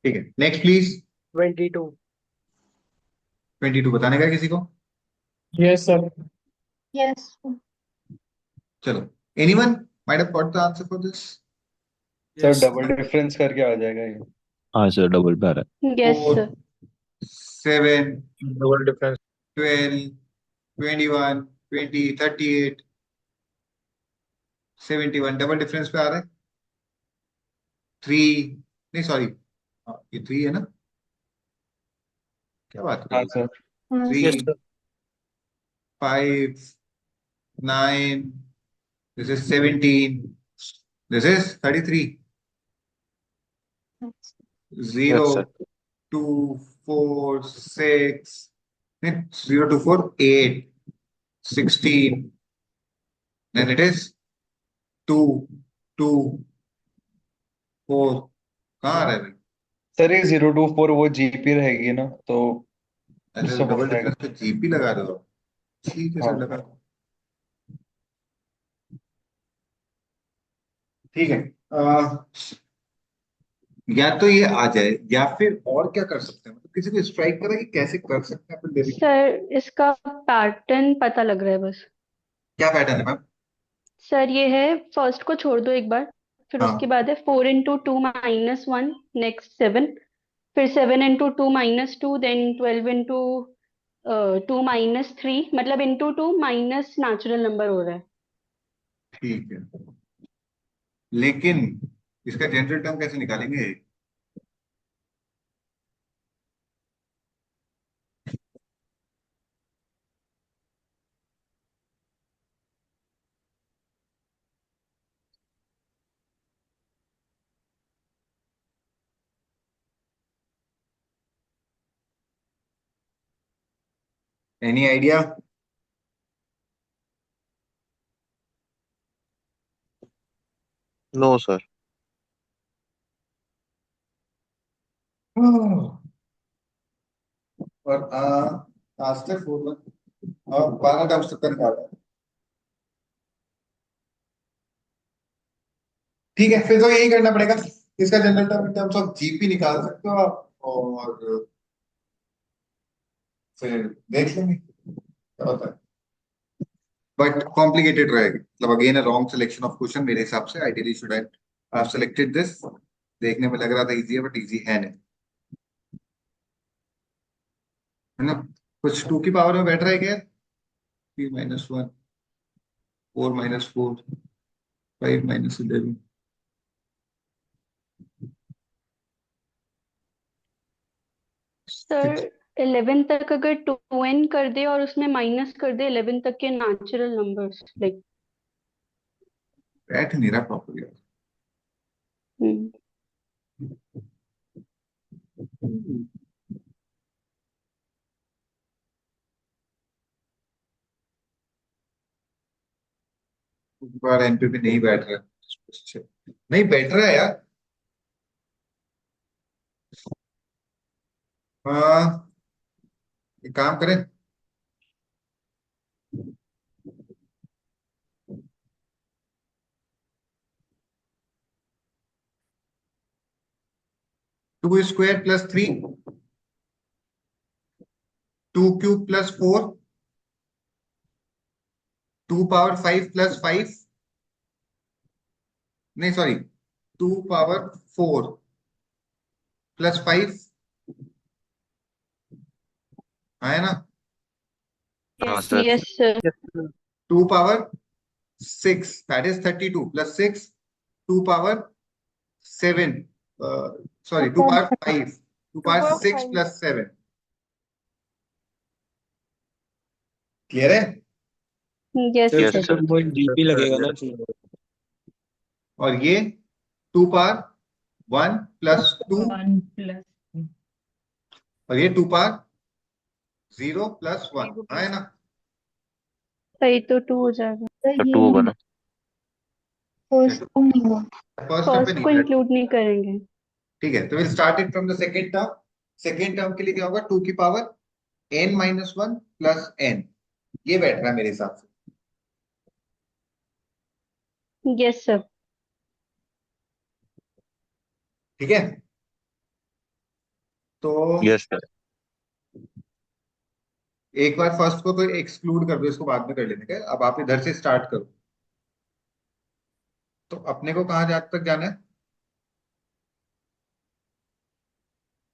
ठीक है, नेक्स्ट प्लीज। 22. 22 बताने का है किसी को? Yes, sir. यस चलो, anyone might have got the answer for this? Sir double difference करके आ जाएगा ये हाँ सर डबल पे आ रहा yes sir. 7 Double difference. 12 21 20 38 71 double difference पे आ रहा है। 3 नहीं सॉरी, ये 3 है ना, क्या बात कर हाँ रहे हो? Sir 3 5 9, this is 17, this is 33। 0 sir. 2 4 6 0 2 4 8 16 then it is 2 2 4 कहाँ रह गई? सर ये 024 वो जीपी रहेगी ना, तो अच्छा उससे हो डबल जाएगा। डिफरेंस पे जीपी लगा दो। ठीक है सर, हाँ लगा दो। ठीक है। या तो ये आ जाए या फिर और क्या कर सकते हैं, मतलब किसी को स्ट्राइक करा कि कैसे कर सकते हैं अपन डेबिट। सर इसका पैटर्न पता लग रहा है बस। क्या पैटर्न है मैम? सर ये है, फर्स्ट को छोड़ दो एक बार, फिर उसके हाँ बाद है 4 into 2 - 1, नेक्स्ट 7, फिर 7 into 2 - 2, देन 12 into 2 - 3, मतलब इंटू 2 माइनस नेचुरल नंबर हो रहा है। ठीक है, लेकिन इसका जनरल टर्म कैसे निकालेंगे? Any idea? No sir. और आज तक 4 और 12 टर्म्स तक का निकाला है। ठीक है, फिर तो यही करना पड़ेगा। इसका general term in terms of GP निकाल सकते हो आप, और फिर देख लेंगे क्या होता है। बट कॉम्प्लिकेटेड रहेगी, मतलब again a wrong selection of question मेरे हिसाब से। Ideally should have selected this. देखने में लग रहा था इजी है, बट इजी है नहीं, है ना? कुछ 2 की पावर में बैठ रहा है क्या? 3 - 1 4 - 4 5 - 11। सर 11 तक अगर 2n कर दे और उसमें माइनस कर दे 11 तक के नेचुरल नंबर्स, लाइक। बैठ नहीं रहा प्रॉपरली। बार एनपी भी नहीं बैठ रहा है। नहीं बैठ रहा है यार। हाँ, एक काम करें, two square plus 3, 2 cube plus 4, 2 power 5 plus 5, नहीं सॉरी, 2 पावर 4 प्लस 5, है ना? हाँ sir. Yes sir. 2 power 6 that is 32 plus 6, 2 power 7, sorry 2 power 5, 2 power 6 5 plus 7। Clear है? Yes sir yes sir. Sir. वो जीपी लगेगा ना। और ये 2 पावर 1 प्लस 2, 1 प्लस और ये 2 पावर 0 प्लस 1, है ना? सही, तो 2 हो जाएगा। सर 2 होगा ना? फर्स्ट टर्म पे फर्स्ट नहीं को बैठ। इंक्लूड नहीं करेंगे। ठीक है, तो will start it from the second term. Second term के लिए क्या होगा? 2 की पावर n - 1 प्लस n, ये बैठ रहा है मेरे हिसाब से। Yes sir. ठीक है, तो यस सर। एक बार फर्स्ट को तो एक्सक्लूड कर दो, इसको बाद में कर लेने का। अब आप इधर से स्टार्ट करो। तो अपने को कहाँ तक जाना है?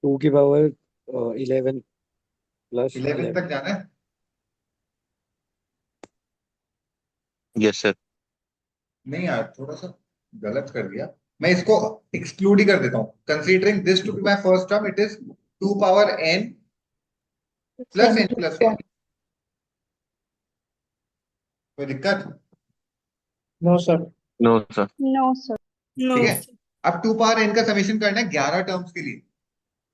2 की पावर 11 प्लस 11 तक 11। जाना है। Yes sir. नहीं यार, थोड़ा सा गलत कर दिया। मैं इसको एक्सक्लूड ही कर देता हूँ। Considering this to be my first term, it is 2 power n plus n+1। कोई दिक्कत? No sir. No sir. No sir. No ठीक है, अब 2 पावर n का समेशन करना है 11 टर्म्स के लिए।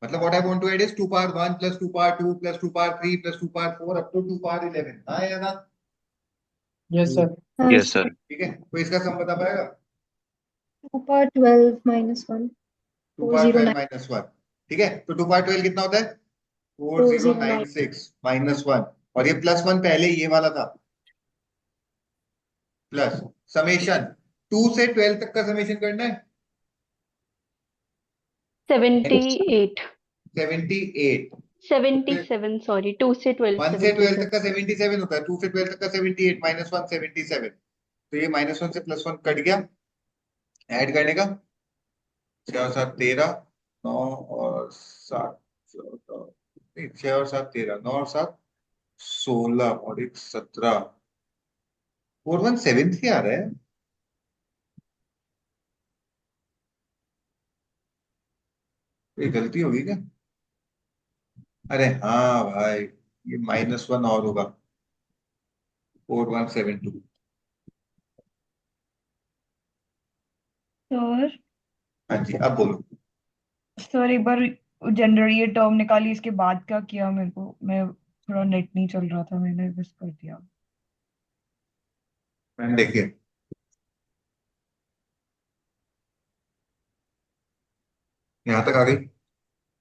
मतलब what I want to add is 2 power 1 plus 2 power 2 plus 2 power 3 plus 2 power 4 up to 2 power 11 हाँ या ना? Yes, sir. Yes, sir. ठीक है, कोई इसका सम बता पाएगा? 2 power 12 minus 1 2 power 12 minus 1, ठीक है, तो 2 power 12 कितना होता है? 4096 minus 1, और ये प्लस 1 पहले ये वाला था, प्लस समेशन 2 से 12 तक का समेशन करना है 78 78, 77 सॉरी 2 से 12 1 से 12 तक 77 का 77 होता है, 2 से 12 तक का 78 माइनस 1 77, तो ये माइनस 1 से प्लस 1 कट गया, ऐड करने का 6 और 7 13, 9 और 7 14, नहीं 6 और 7 13, 9 और 7 16 और 1 17, 4173 आ रहा है। ये गलती होगी क्या? अरे हाँ भाई, ये माइनस 1 और होगा 4172। सर हाँ जी, अब बोलो। सर एक बार जनरली ये टर्म निकाली, इसके बाद क्या किया? मेरे को मैं थोड़ा नेट नहीं चल रहा था, मैंने बस कर दिया। मैम देखिए, यहाँ तक आ गई।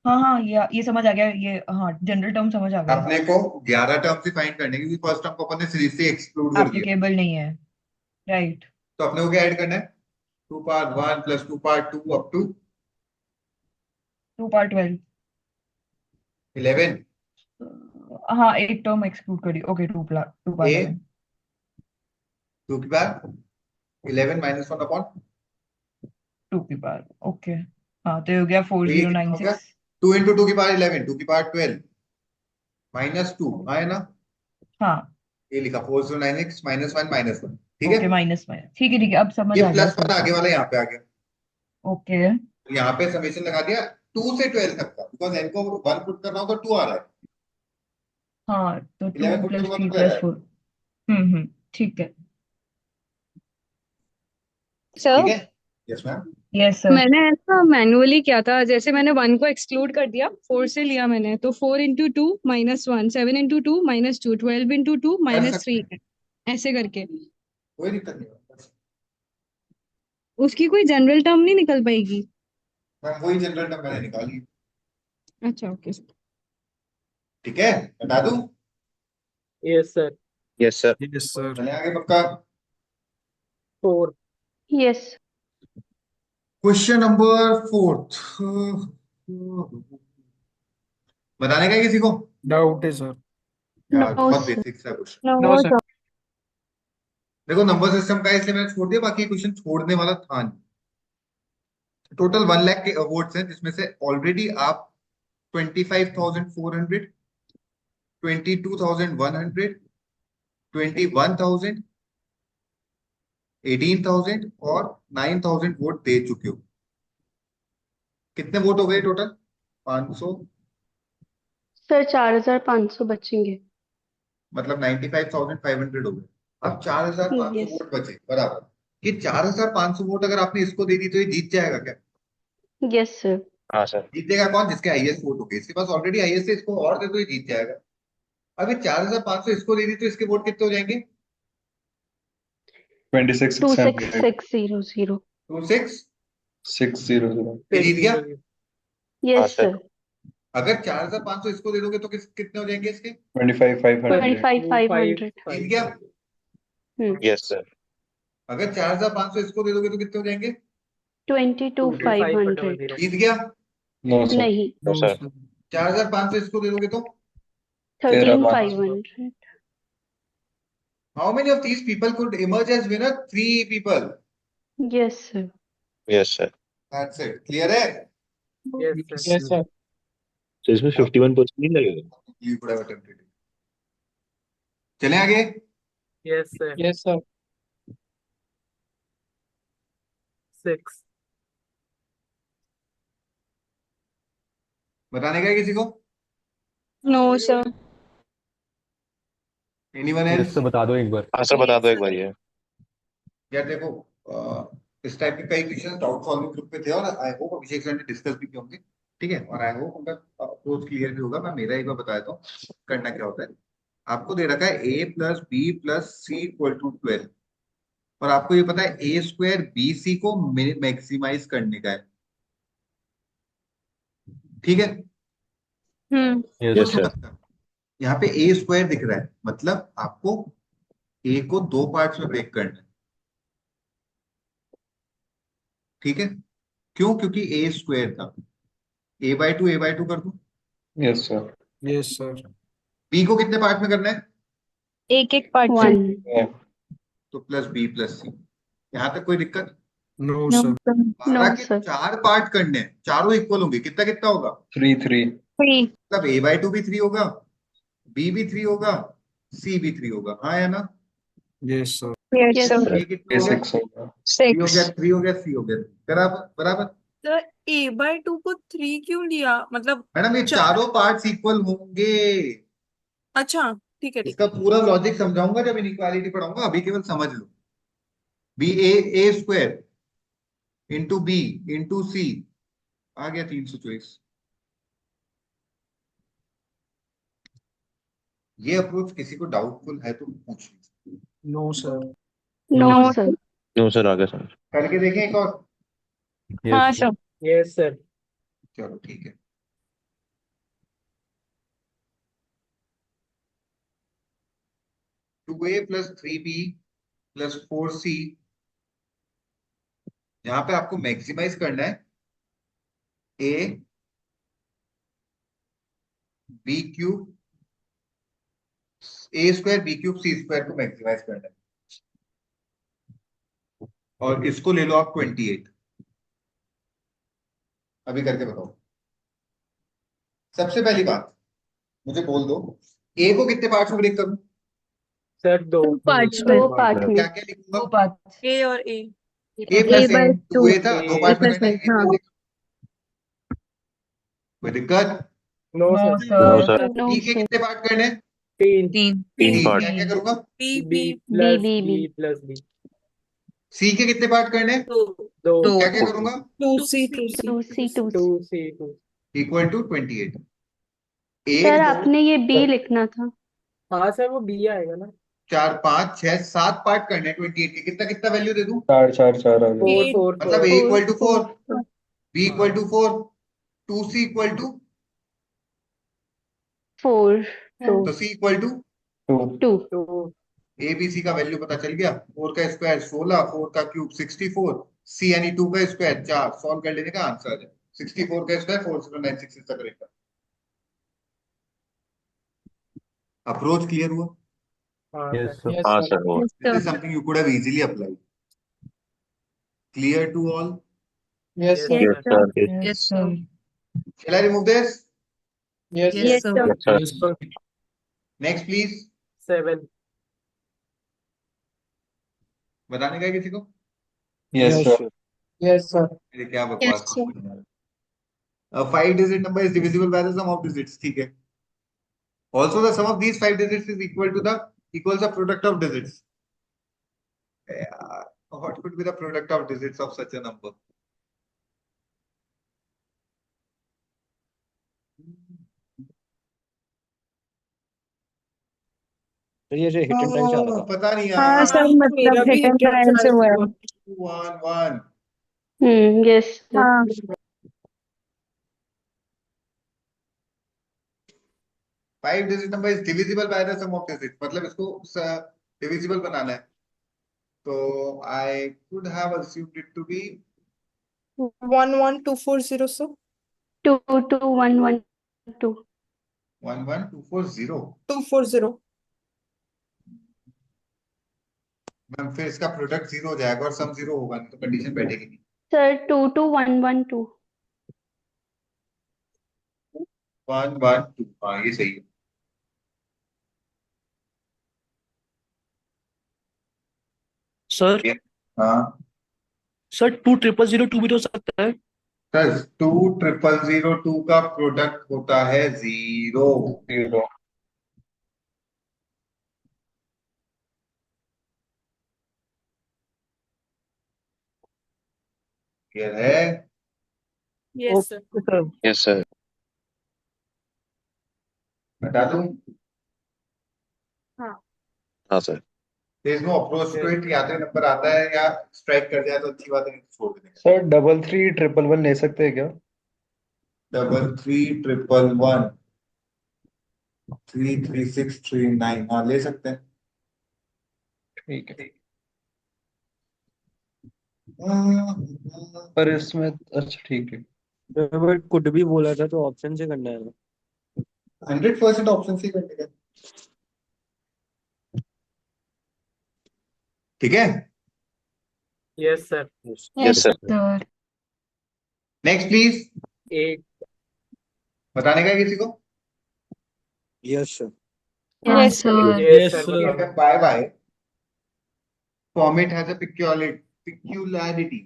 हाँ हाँ, ये समझ आ गया, ये हाँ जनरल टर्म समझ आ गया। अपने को 11 टर्म से फाइंड करने क्योंकि फर्स्ट टर्म को अपन ने सीरीज से एक्सक्लूड कर दिया, एप्लीकेबल नहीं है, राइट। तो अपने को क्या ऐड करना है? 2 power 1 plus 2 power 2 up to 2 power 12। 11 हाँ एक टर्म एक्सक्लूड करी, ओके 2 power ए 11। 2 की पावर 11 माइनस 1 अपॉन 2 की पावर, ओके हाँ, तो ये हो गया तो ये कितना हो गया? 4096। 2 इंटू 2 की पावर 11, 2 की पावर 12 माइनस 2, हाँ है ना? हाँ ये लिखा 4096 माइनस 1 माइनस 1, ठीक है। ओके, माइनस ठीक है, अब समझ ये आ गया प्लस 1 आगे वाला यहाँ पे आ गया, ओके तो यहाँ पे समेशन लगा दिया 2 से 12 तक का, बिकॉज n को 1 पुट कर रहा हूँ तो 2 आ रहा है, हाँ, तो 11 2 पुट प्लस करूंगा 3 तो 12 प्लस आएगा, 4। ठीक है। ठीक सर है। Yes ma'am. Yes sir. मैंने ऐसा मैनुअली किया था, जैसे मैंने 1 को एक्सक्लूड कर दिया, 4 से लिया मैंने, तो 4 into 2 minus 1, 7 into 2 minus 2, 12 into 2 कर माइनस सकते 3, हैं, ऐसे करके। कोई दिक्कत नहीं है उसकी कोई जनरल टर्म नहीं निकल पाएगी? मैम, वही जनरल टर्म मैंने निकाली, अच्छा ओके। ठीक है, बता दूं? Yes, sir. Yes, sir. Yes, sir. चले आगे पक्का। 4. यस क्वेश्चन नंबर 4, बताने का है किसी को? Doubt है, sir. यार नो बहुत बेसिक सा क्वेश्चन, No, sir. देखो नंबर सिस्टम का है इसलिए मैंने छोड़ दिया, बाकी क्वेश्चन छोड़ने वाला था नहीं। टोटल 1 लाख के अवार्ड्स हैं, जिसमें से ऑलरेडी आप 25,400, 22,100, 21,000, 18,000 और 9,000 वोट दे चुके हो। कितने वोट हो गए टोटल? 500, सर 4500 बचेंगे। मतलब 95,500 हो गए। अब 4,500 Yes. वोट बचे, बराबर। ये 4,500 वोट अगर आपने इसको दे दी तो ये जीत जाएगा क्या? Yes sir. हाँ सर। जीतेगा कौन? जिसके हाईएस्ट वोट हो गए, इसके पास ऑलरेडी हाईएस्ट है, इसको और दे दो ये जीत जाएगा। अब ये 4,500 इसको दे दी तो इसके वोट कितने हो जाएंगे? 26,600. 26600। 26,600, 600. ये जीत गया। हाँ यस सर। सर। अगर 4,500 इसको दे दोगे तो कितने हो जाएंगे इसके? 25,500. 25,500। जीत गया। Yes, sir. अगर 4,500 इसको दे दोगे तो कितने हो जाएंगे? 22,500। जीत गया। No, sir. नहीं, No, sir. 4,500 इसको दे दोगे तो 13,500। how many of these people could emerge as winner? 3 people. Yes sir. Yes, sir. That's it. Clear है? Yes, sir. So इसमें 51% नहीं लगेगा? You could have attempted it. चलें आगे। Yes, sir. Yes, sir. 6. बताने का है किसी को? No sir. Anyone else? बता दो एक बार। हाँ सर, बता दो एक बार ये। यार देखो, इस टाइप के कई क्वेश्चन डाउट सॉल्विंग ग्रुप पे थे और आई होप अभिषेक सर ने डिस्कस भी किए होंगे। ठीक है, और आई होप उनका अप्रोच क्लियर भी होगा। मैं मेरा एक बार बता देता हूँ करना क्या होता है। आपको दे रखा है a plus B plus C equal to 12, और आपको ये पता है ए स्क्वायर बी सी को मैक्सिमाइज करने का है। ठीक है, वो यस सर। समझना। यहाँ पे ए स्क्वायर दिख रहा है, मतलब आपको ए को दो पार्ट्स में ब्रेक करना है। ठीक है, क्यों? क्योंकि ए स्क्वायर था, ए बाई टू कर दूं। Yes sir. Yes, sir. B को कितने पार्ट में करना है? एक एक पार्ट से। 1 तो प्लस बी प्लस सी। यहां तक कोई दिक्कत? No, no sir. 12 के सर। 4 पार्ट करने हैं, चारों इक्वल होंगे, कितना कितना होगा? 3 3। थ्री। मतलब ए बाई टू भी 3 होगा, बी भी 3 होगा, सी भी 3 होगा, हाँ या ना? Yes, sir. Yes yes sir. Sir. ये कितना हो गया? 6 होगा। 3 हो 6। गया, 3 हो गया, सी हो गया, बराबर बराबर। सर a/2 को 3 क्यों लिया, मतलब मैडम ये 4? चारों पार्ट्स इक्वल होंगे। अच्छा ठीक है ठीक इसका पूरा लॉजिक समझाऊंगा जब इनइक्वालिटी पढ़ाऊंगा, अभी केवल समझ लो। बी ए स्क्वायर इंटू बी इंटू सी, आ गया 324। ये अप्रोच किसी को डाउटफुल है तो पूछ लीजिए। No, sir. No no sir. No sir, आगे सर। करके देखें एक और। हाँ यस सर। Yes, sir. चलो ठीक है। 2a plus 3b plus 4c, यहां पे आपको मैक्सिमाइज करना है A B cube, A square B cube C square को मैक्सिमाइज करना है, और इसको ले लो आप 28। अभी करके बताओ। सबसे पहली बात मुझे बोल दो, ए को कितने पार्ट्स में ब्रेक करूं? Sir, to 2. पार्ट्स में। 2 पार्ट में। क्या क्या लिखूंगा? दो पार्ट। ए और ए। ए ए प्लस ए, बाय 2 2। ए था, दो A पार्ट में प्लस करना है, ए। ए हाँ। Plus A. कोई दिक्कत? No, no sir. No sir. Sir. No B के सर। कितने पार्ट करने हैं? 3. तीन। 3 तीन। पार्ट। क्या क्या करूंगा? B B B plus B B plus B. C के कितने पार्ट करने हैं? 2 2. दो। क्या क्या करूंगा? 2c 2c 2C 2C। 2C 2. Equal to 28। Sir 1 2 आपने ये बी लिखना था। हाँ सर, वो B आएगा ना. 4 5 6 7 पार्ट करने हैं 28 के। कितना कितना वैल्यू दे दूं? 4 4 4 आ जाएगा। 4 4 मतलब 4. A equal to 4, 4 B equal to 4, 2c equal to, 4 तो C equal to 2 2। 2. A B C का वैल्यू पता चल गया। 4 का स्क्वायर 16, 4 का क्यूब 64, सी यानी 2 का स्क्वायर 4, सॉल्व कर लेने का आंसर है 64 का square 4096 is the correct. Approach clear हुआ? हाँ यस सर. सर। Yes, हाँ sir. सर, वो yes this is sir. Something you could have easily applied. Clear to all? Yes, Yes, sir. Yes sir. Yes sir. Shall I remove this? Yes, yes, yes sir. Sir. Yes sir. Yes, sir. Next please. 7. बताने का है किसी को? Yes yes sir. Sir. Yes, sir. अरे क्या यस बकवास सर। करते हैं यार। 5 digit number is divisible by the sum of digits, ठीक है। Also the sum of these 5 digits is equals the product of digits. यार, what could be the product of digits of such a number? तो ये जो हिट एंड रन से आ रहा था। पता नहीं हाँ यार। सर, मेरा मतलब भी hit and hit and run से run हुआ है। हुआ। 1 1 यस सर। हाँ। 5 digit number is divisible by the sum of digits, मतलब इसको डिविजिबल बनाना है। तो I could have assumed it to be 11240 sir. 2 2 1 1 2। 11240। 240 ma'am फिर इसका प्रोडक्ट 0 हो जाएगा और सम 0 होगा नहीं, तो कंडीशन बैठेगी नहीं। सर 2 2 1 1 2। 1 1 2, हाँ ये सही है। सर हाँ सर 2 0 0 0 2 भी तो हो सकता है। सर 2 0 0 0 2 का प्रोडक्ट होता है 0। 0। क्लियर है? Yes sir. Okay, sir. Yes sir. बता दूं? हाँ। हाँ sir. There is no approach to it, या तो नंबर आता है या स्ट्राइक कर दिया तो अच्छी बात है, नहीं तो छोड़ देंगे। सर 33 1 1 ले सकते हैं क्या? 33 1 1 3 3 6 3 9, हाँ ले सकते हैं। ठीक है। पर इसमें अच्छा ठीक है। बट कुड भी बोला था तो ऑप्शन से करना है ना। 100% ऑप्शन से करने का, ठीक है। Yes, sir. Yes sir. Sir next please, 8. बताने का है किसी को? Yes sir. हाँ Yes, sir. Sir Yes, sir. If बताओ. a by format has a peculiarity,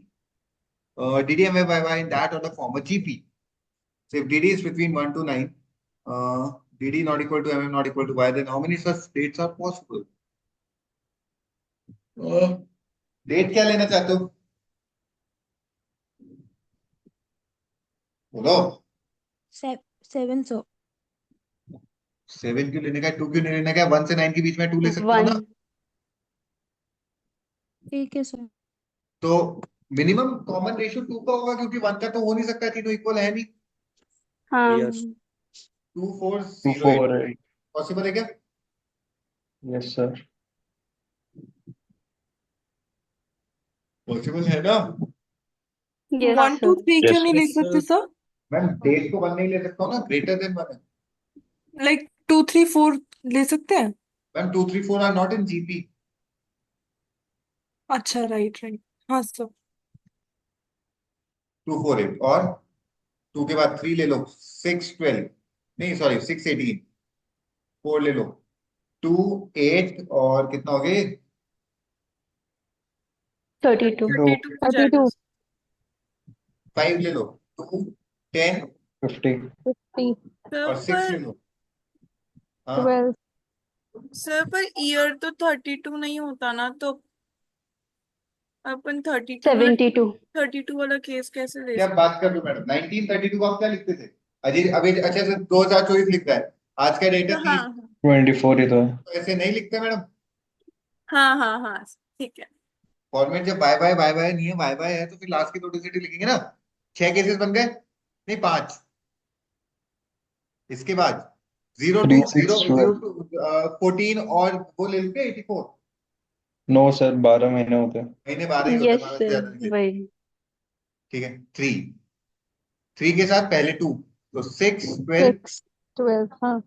dd and by in that order form a GP. So if dd is between 1 to 9, dd not equal to mm not equal to y, then how many such states are possible? Date क्या लेना चाहते हो? बोलो। 7 सो 7 क्यों लेने का, 2 क्यों नहीं लेने का? 1 से 9 के बीच में 2 ले सकते हो ना? 1. ठीक है सर। तो मिनिमम कॉमन रेशियो 2 का होगा, क्योंकि 1 का तो हो नहीं सकता, तीनों इक्वल है नहीं। हाँ. यस 2 4 2 0 8 4 8। पॉसिबल है क्या? Yes sir. पॉसिबल है ना? Yes, 1 sir. 2 3 क्यों Yes, नहीं ले सकते सर? मैम डेट को 1 नहीं ले सकता हूँ ना, ग्रेटर देन 1 है। लाइक 2 3 4 ले सकते हैं? Ma'am 2 3 4 are not in GP. अच्छा, राइट राइट। हाँ सर। 2 4 8 और 2 के बाद 3 ले लो, 6 12, नहीं सॉरी 6 18, 4 ले लो, 2 8 और कितना हो गए? 32. 32 हो जाएगा। 32. 5 ले लो, 2 10 50। 50. और 6 ले लो। हाँ 12. सर पर ईयर तो 32 नहीं होता ना, तो अपन 32 वाला 72. 32 वाला केस कैसे ले क्या सकते? बात कर रहे हो मैडम? 1932 को आप क्या लिखते थे? अजय अभी अच्छा से 2024 लिख रहा है, आज का डेट है 30, हाँ 24 ही तो है। तो ऐसे नहीं लिखते मैडम। हाँ हाँ हाँ, ठीक है। फॉर्मेट जब बाय बाय नहीं है, बाय बाय है, तो फिर लास्ट की 2 डिजिट लिखेंगे ना। 6 केसेस बन गए, नहीं 5। इसके बाद 0 2 3 6 0 12। 0 2 14 और वो ले लूंगे 84। नो सर 12 महीने होते हैं। महीने 12 ही होते हैं, Yes, 12 से sir. ज्यादा नहीं लेते। वही. ठीक है। 3 के साथ पहले 2, तो 6 12 6 12. हाँ.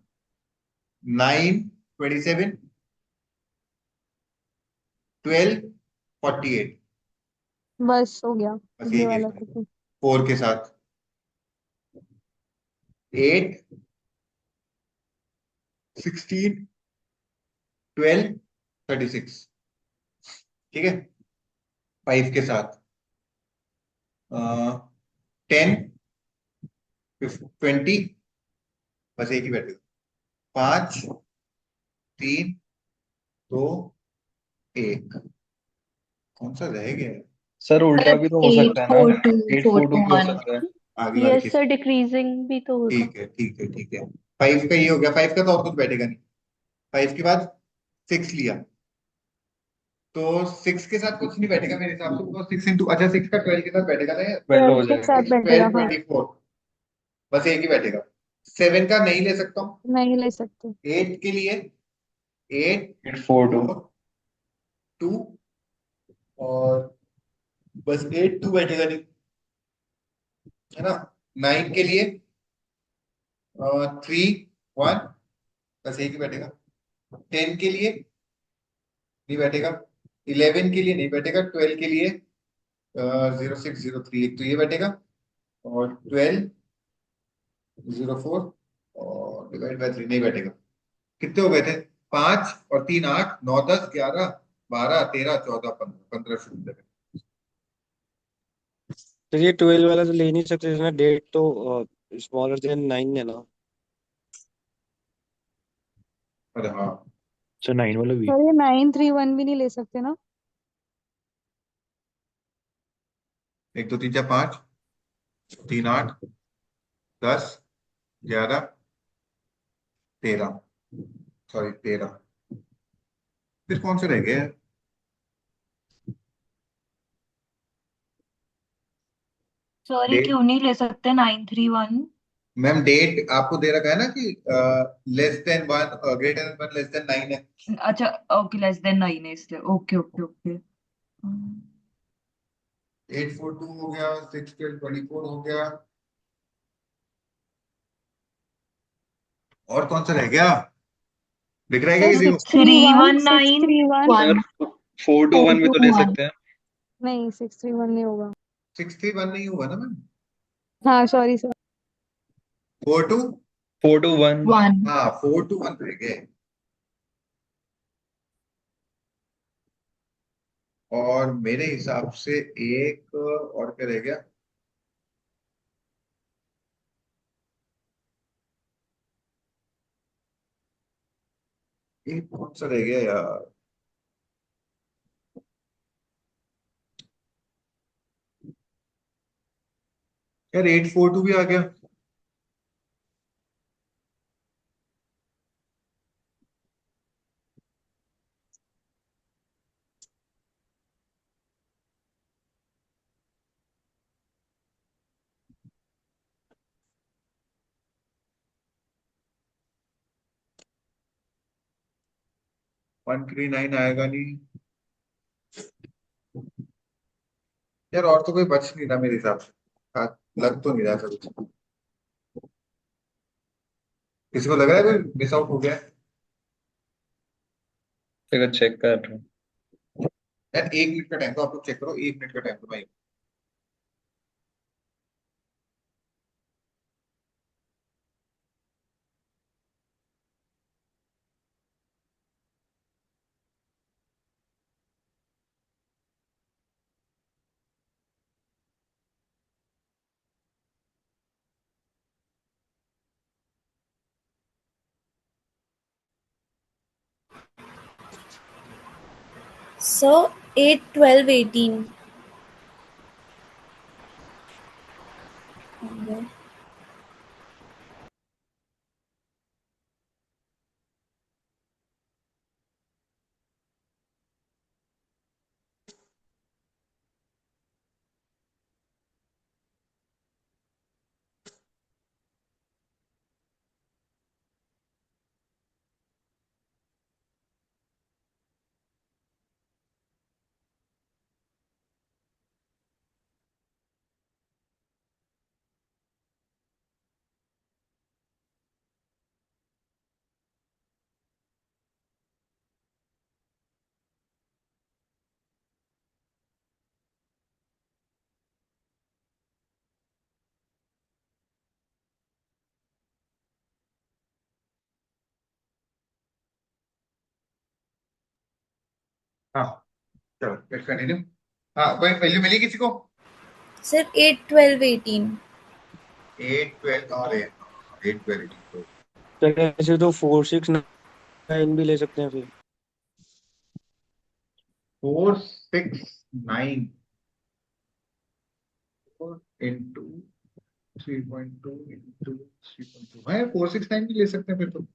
9 27 12 48, बस हो गया. बस ये ये वाला केस तो. 4 के साथ 8 16 12 36, ठीक है। 5 के साथ 10 20, बस एक ही बैठेगा। 5 3 2 1, कौन सा रह गया है? सर उल्टा भी तो हो सकता है ना। 8 4 2 8 4 4 2 2 भी हो 1। सकता है। आगे वाले Yes, केस sir. Decreasing भी तो होगा. ठीक है ठीक है ठीक है। 5 का ये हो गया, 5 का तो और कुछ बैठेगा नहीं। 5 के बाद 6 लिया, तो 6 के साथ कुछ नहीं बैठेगा मेरे हिसाब से, तो 6 इंटू, अच्छा 6 का 12 के साथ बैठेगा ना यार, 12 हो 12 के जाएगा। साथ 6 बैठेगा. 12 हाँ. 24, बस एक ही बैठेगा। 7 का नहीं ले सकता हूँ। नहीं ले सकते. 8 के लिए 8 8 4 2। 2 और बस 8 2 बैठेगा नहीं, है ना। 9 के लिए 3 1, बस एक ही बैठेगा। 10 के लिए नहीं बैठेगा। 11 के लिए नहीं बैठेगा। 12 के लिए 0 6 0 3, एक तो ये बैठेगा, और 12 0 4 और डिवाइड बाय 3 नहीं बैठेगा। कितने हो गए थे? 5 और 3 8 9 10 11 12 13 14 15, 15 शुरू करें। तो ये 12 वाला तो ले ही नहीं सकते थे ना, डेट तो स्मॉलर देन 9 है ना। अरे हाँ, सर 9 वाला भी। सर ये 9 3 1 भी नहीं ले सकते ना. 1 2 3 4 5 3 8 10 11 13, सॉरी 13। फिर कौन से रह गए? सॉरी, डेट, क्यों नहीं ले सकते 931? मैम डेट आपको दे रखा है ना कि less than 1, greater than 1, less than 9 है। अच्छा, ओके, लेस देन 9 है इसलिए। Okay okay okay. 842 हो गया, 612 24 हो गया, और कौन सा रह गया? दिख रहा है क्या सर किसी को? 631 3191। सर 421 भी तो ले 421। सकते हैं। नहीं 631 नहीं होगा। 631 नहीं हुआ ना मैम? हाँ सॉरी सर। 42, 421। 1। हाँ 421 रह गए। और मेरे हिसाब से एक और क्या रह गया? एक कौन सा रह गया यार? यार 842 भी आ गया। वन थ्री नाइन आएगा नहीं यार, और तो कोई बच नहीं रहा मेरे हिसाब से। हाँ, लग तो नहीं रहा सब कुछ। किसी को लग रहा है कोई मिस आउट हो गया है? फिर चेक कर रहा हूँ। यार 1 मिनट का टाइम तो आप लोग चेक करो, 1 मिनट का टाइम तो भाई। So 8 12 18. हाँ चलो लेट्स कंटिन्यू। हाँ कोई वैल्यू मिली किसी को? Sir 8 12 18. 8 12 और 8 12 18। चलो ऐसे तो 469 भी ले सकते हैं फिर। 469 इंटू 3.2 इंटू 3.2, हाँ 469 भी ले सकते हैं फिर तो।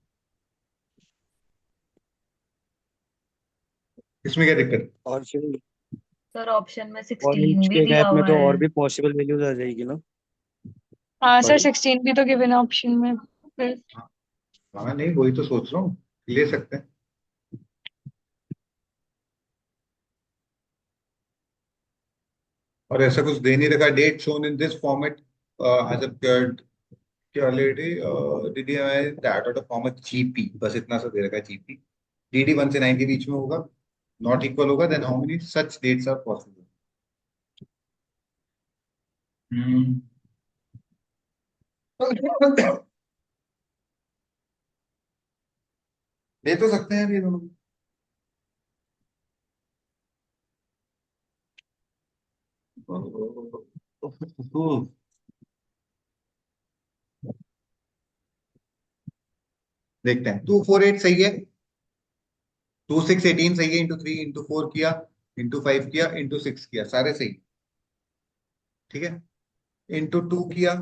इसमें क्या दिक्कत? और फिर सर ऑप्शन में और 16 भी इनके दिया गैप में हुआ तो है। और भी पॉसिबल वैल्यूज आ जाएगी ना। हाँ सर सॉरी। 16 भी तो गिवन है ऑप्शन में फिर। हाँ नहीं वही तो सोच रहा हूँ, ले सकते हैं। और ऐसा कुछ दे नहीं रखा, date shown in this format has appeared clearly DDMI that of the format GP, बस इतना सा दे रखा है जीपी। डीडी 1 से 9 के बीच में होगा, नॉट इक्वल होगा, then how many such dates are possible. Hmm दे तो सकते हैं ये दोनों। देखते हैं, 248 सही है, 2618 सही है, इंटू 3 इंटू 4 किया, इंटू 5 किया, इंटू 6 किया, सारे सही। ठीक है, इंटू 2 किया,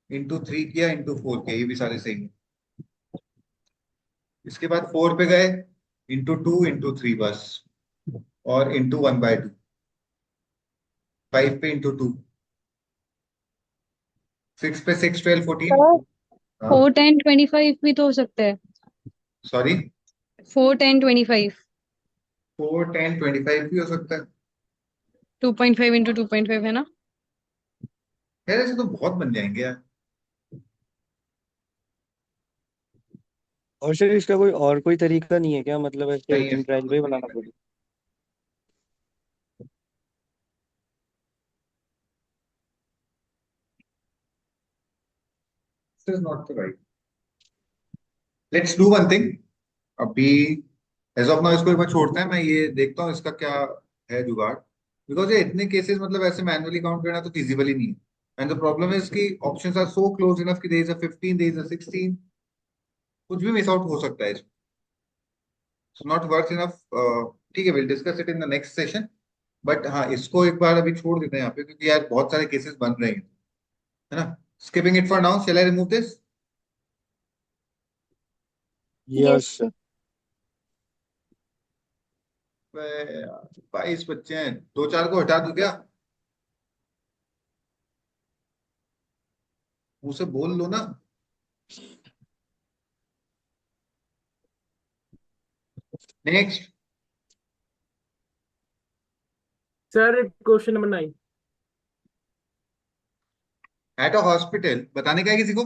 इंटू 3 किया, इंटू 4 किया, ये भी सारे सही है। इसके बाद 4 पे गए, इंटू 2 इंटू 3 बस, और इंटू 1/2, 5 पे इंटू 2, 6 पे 6 12 14। सर हाँ 4 10 25 भी तो हो सकता है। सॉरी, 4 10 25 4 10 25 भी हो सकता है। 2.5 इंटू 2.5 है ना। यार ऐसे तो बहुत बन जाएंगे यार। और सर इसका कोई और कोई तरीका नहीं है क्या, मतलब ऐसे नहीं है इन इसका ट्रायल पे कोई ही बनाना तरीका नहीं। पड़ेगा? This is not the right. Let's do one thing. अभी एज ऑफ नाउ इसको एक बार छोड़ते हैं, मैं ये देखता हूँ इसका क्या है जुगाड़, बिकॉज ये इतने केसेस मतलब ऐसे मैनुअली काउंट करना तो फिजिबल ही नहीं है। एंड द प्रॉब्लम इज कि options are so close enough कि there is a 15, there is a 16, कुछ भी मिस आउट हो सकता है इसमें। So not worth enough. ठीक है, will discuss it in the next session. But हाँ, इसको एक बार अभी छोड़ देते हैं यहाँ पे, क्योंकि यार बहुत सारे केसेस बन रहे हैं, है ना। Skipping it for now, shall I remove this? Yes yes sir. 22 बच्चे हैं, दो चार को हटा दूं क्या? मुंह से बोल लो ना। Next. Sir question number 9। At a hospital, बताने का है किसी को?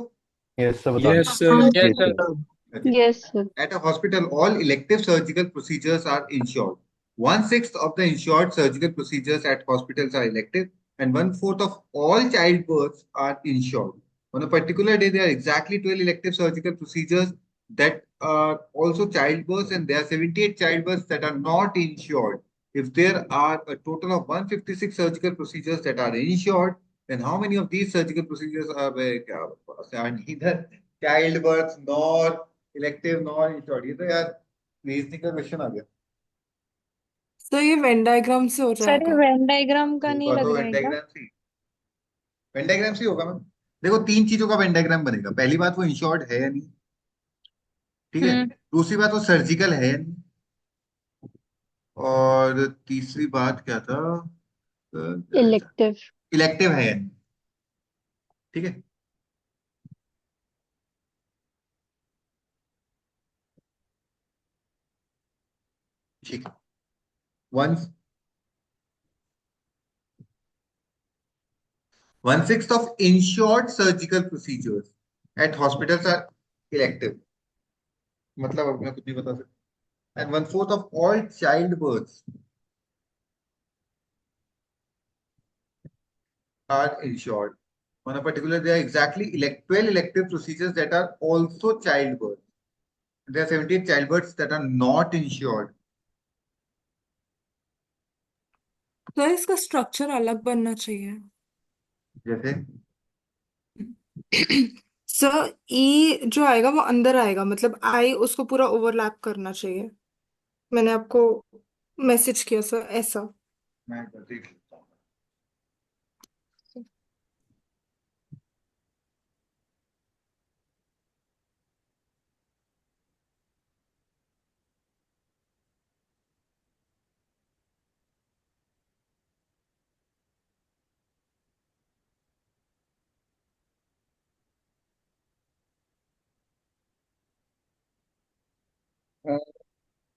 यस सर बता Yes, sir. दो। यस जी sir. Sir. Okay. Yes sir. At a hospital, all elective surgical procedures are insured. 1/6 of the insured surgical procedures at hospitals are elective, and 1/4 of all childbirths are insured. On a particular day, there are exactly 12 elective surgical procedures that are also childbirths, and there are 78 childbirths that are not insured. If there are a total of 156 surgical procedures that are insured, then how many of these surgical procedures are neither childbirth nor elective non insured? ये तो यार रीजनिंग का क्वेश्चन आ गया। तो ये वेन डायग्राम से हो सर ये जाएगा। वेन डायग्राम का नहीं होगा लग तो रहा वेन है क्या। डायग्राम से, वेन डायग्राम से ही होगा मैम। देखो, तीन चीजों का वेन डायग्राम बनेगा। पहली बात, वो इंश्योर्ड है या नहीं, ठीक है। हम्म। दूसरी बात, वो सर्जिकल है या नहीं, और तीसरी बात क्या था, इलेक्टिव। इलेक्टिव है या नहीं, ठीक है। ठीक है। One 1/6 of insured surgical procedures at hospitals are elective, मतलब अब मैं कुछ नहीं बता सकता। And 1/4 of all childbirths are insured. On a particular, there are exactly 12 elective procedures that are also childbirth. There are 78 childbirths that are not insured. तो इसका स्ट्रक्चर अलग बनना चाहिए। जैसे सर ई जो आएगा वो अंदर आएगा, मतलब आई उसको पूरा ओवरलैप करना चाहिए। मैंने आपको मैसेज किया सर ऐसा। मैं देख लेता हूँ। अ,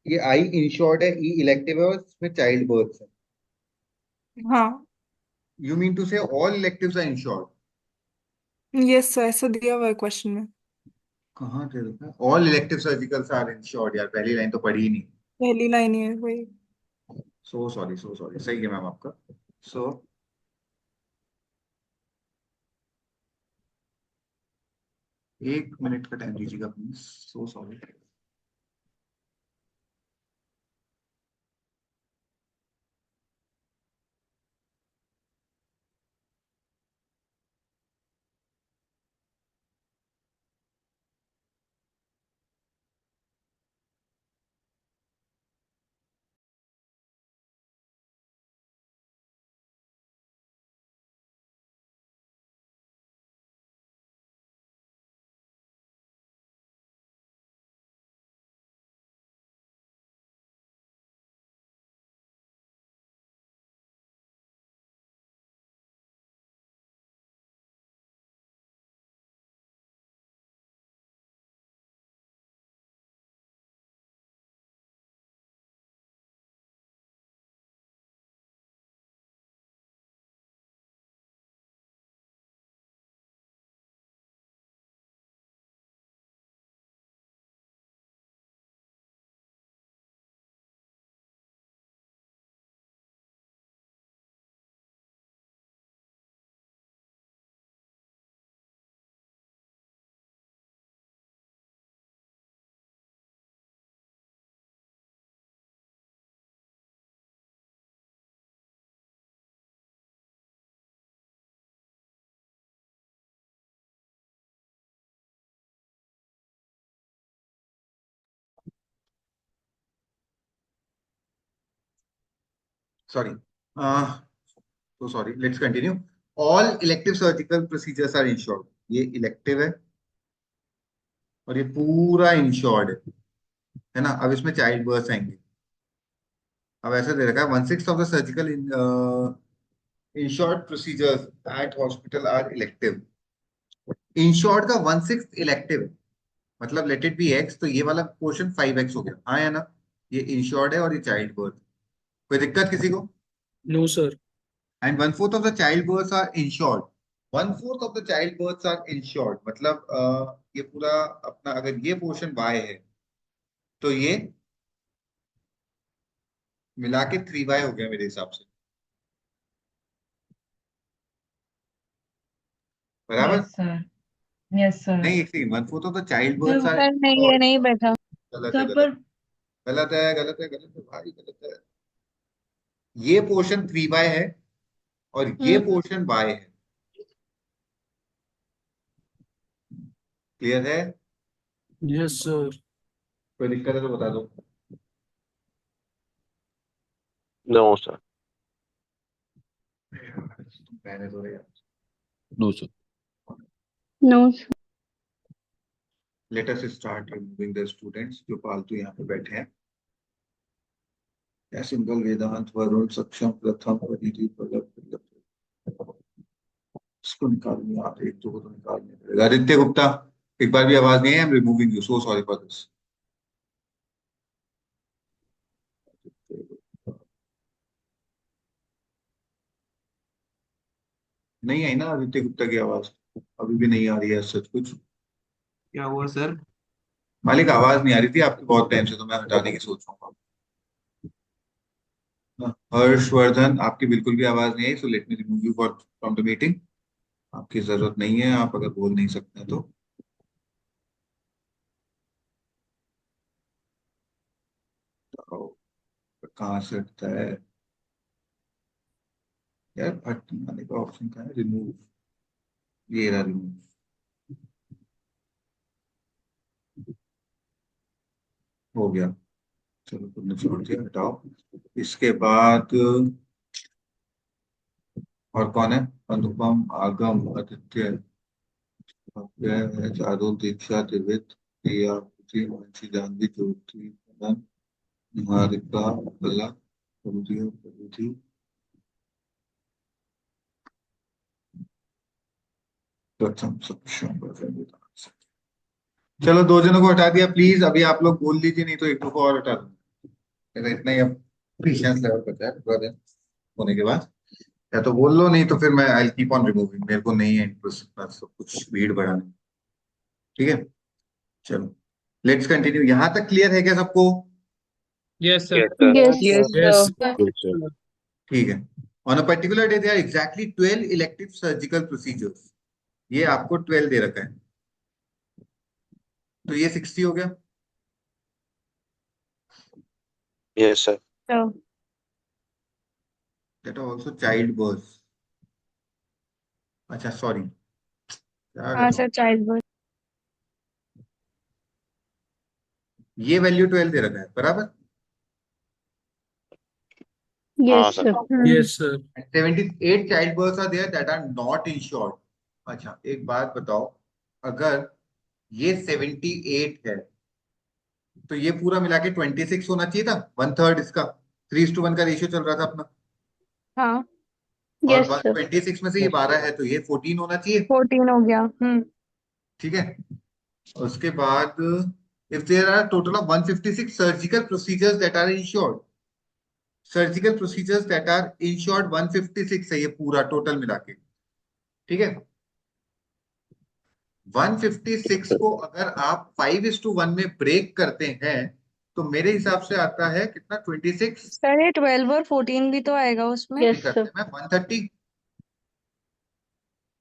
ये आई इंश्योर्ड है, ई इलेक्टिव है, और इसमें चाइल्ड बर्थ है। हाँ you mean to say all electives are insured? Yes sir, ऐसा दिया हुआ है क्वेश्चन में। कहाँ थे देखा, all elective surgicals are insured, यार पहली लाइन तो पढ़ी ही नहीं। पहली लाइन ही है वही। सो सॉरी, सो सॉरी, सही है मैम आपका। सो 1 मिनट का टाइम दीजिएगा please. So sorry. sorry. So sorry. Let's continue. All elective surgical procedures are insured. ये इलेक्टिव है और ये पूरा इंश्योर्ड है ना. अब इसमें चाइल्ड बर्थ आएंगे. अब ऐसा दे रखा है 1/6 of the surgical insured procedures at hospital are elective. Insured का 1/6 इलेक्टिव है, मतलब लेट इट बी एक्स, तो ये वाला पोर्शन 5x हो गया. हाँ या ना. ये इंश्योर्ड है और ये चाइल्ड बर्थ. कोई दिक्कत किसी को? No, sir. And 1/4 of the child birth are insured. 1/4 of the child birth are insured मतलब ये पूरा अपना, अगर ये पोर्शन y है तो ये मिला के 3y हो गया मेरे हिसाब से. बराबर. Yes sir, yes sir. नहीं, एक second. 1/4 of the child birth are sir नहीं, ये नहीं बैठा। गलत है, सर गलत पर गलत है, गलत है, गलत है भाई, गलत है. ये पोर्शन 3y है और ये पोर्शन y है. क्लियर है? Yes, sir. कोई दिक्कत है तो बता दो. No sir. तुम पहले तो यार. No sir. No. Let us start removing the students जो फालतू यहाँ पे बैठे हैं. या सिंगल वेदांत, वरुण, सक्षम, प्रथम, परिधि, पल्लव. इसको निकालनी आप एक दो को तो निकालने पड़ेगा. आदित्य गुप्ता, एक बार भी आवाज नहीं है. I am removing you. So sorry for this. नहीं आई ना आदित्य गुप्ता की आवाज. अभी भी नहीं आ रही है सच कुछ. क्या हुआ सर? मालिक आवाज नहीं आ रही थी आपकी बहुत टाइम से, तो मैं हटाने की सोच रहा हूँ. हर्षवर्धन, आपकी बिल्कुल भी आवाज नहीं आई. So let me remove you for from the meeting. आपकी जरूरत नहीं है, आप अगर बोल नहीं सकते हैं तो. कहाँ से हटता है यार? हटने का ऑप्शन कहाँ है? रिमूव. ये रहा रिमूव. हो गया. चलो तुमने छोड़ दिया, हटाओ. इसके बाद और कौन है? अनुपम, आगम, आदित्य, शार्दुल, दीक्षा, दिवित, प्रिया, कृति, मानसी, जानवी, ज्योति, मदन, निहारिका, कला, प्रभुति, प्रथम, सक्षम, वेदांत. चलो 2 जनों को हटा दिया. प्लीज अभी आप लोग बोल लीजिए, नहीं तो एक दो को और हटा दूंगा. इतना ही अब पेशेंस लेवल करता है पूरा दिन होने के बाद. या तो बोल लो, नहीं तो फिर मैं आई कीप ऑन रिमूविंग. मेरे को नहीं है इंटरेस्ट सब कुछ भीड़ बढ़ाने. ठीक है, चलो लेट्स कंटिन्यू. यहां तक क्लियर है क्या सबको? Yes, sir. Yes. Yes, Yes. sir. ठीक है. On a particular day there are exactly 12 elective surgical procedures. ये आपको 12 दे रखा है, तो ये 60 हो गया. Yes sir. So, that are also child birth. अच्छा सॉरी, क्या कर हाँ रहा हूं? Sir, child birth. ये वैल्यू 12 दे रखा है. बराबर. Yes, sir. sir. Yes, sir. 78 child birth are there that are not insured. अच्छा एक बात बताओ, अगर ये 78 है तो ये पूरा मिला के 26 होना चाहिए था. 1/3 इसका. 3:1 का रेशियो चल रहा था अपना. हाँ, और Yes, sir. 26 में से ये 12 है तो ये 14 होना चाहिए. 14 हो गया। ठीक है. उसके बाद if there are total of 156 surgical procedures that are insured. Surgical procedures that are insured 156 है ये पूरा टोटल मिला के. ठीक है. 156 को अगर आप 5:1 में ब्रेक करते हैं तो मेरे हिसाब से आता है कितना? 26. सर ये 12 और 14 भी तो आएगा उसमें। Yes, करते sir. हैं 130.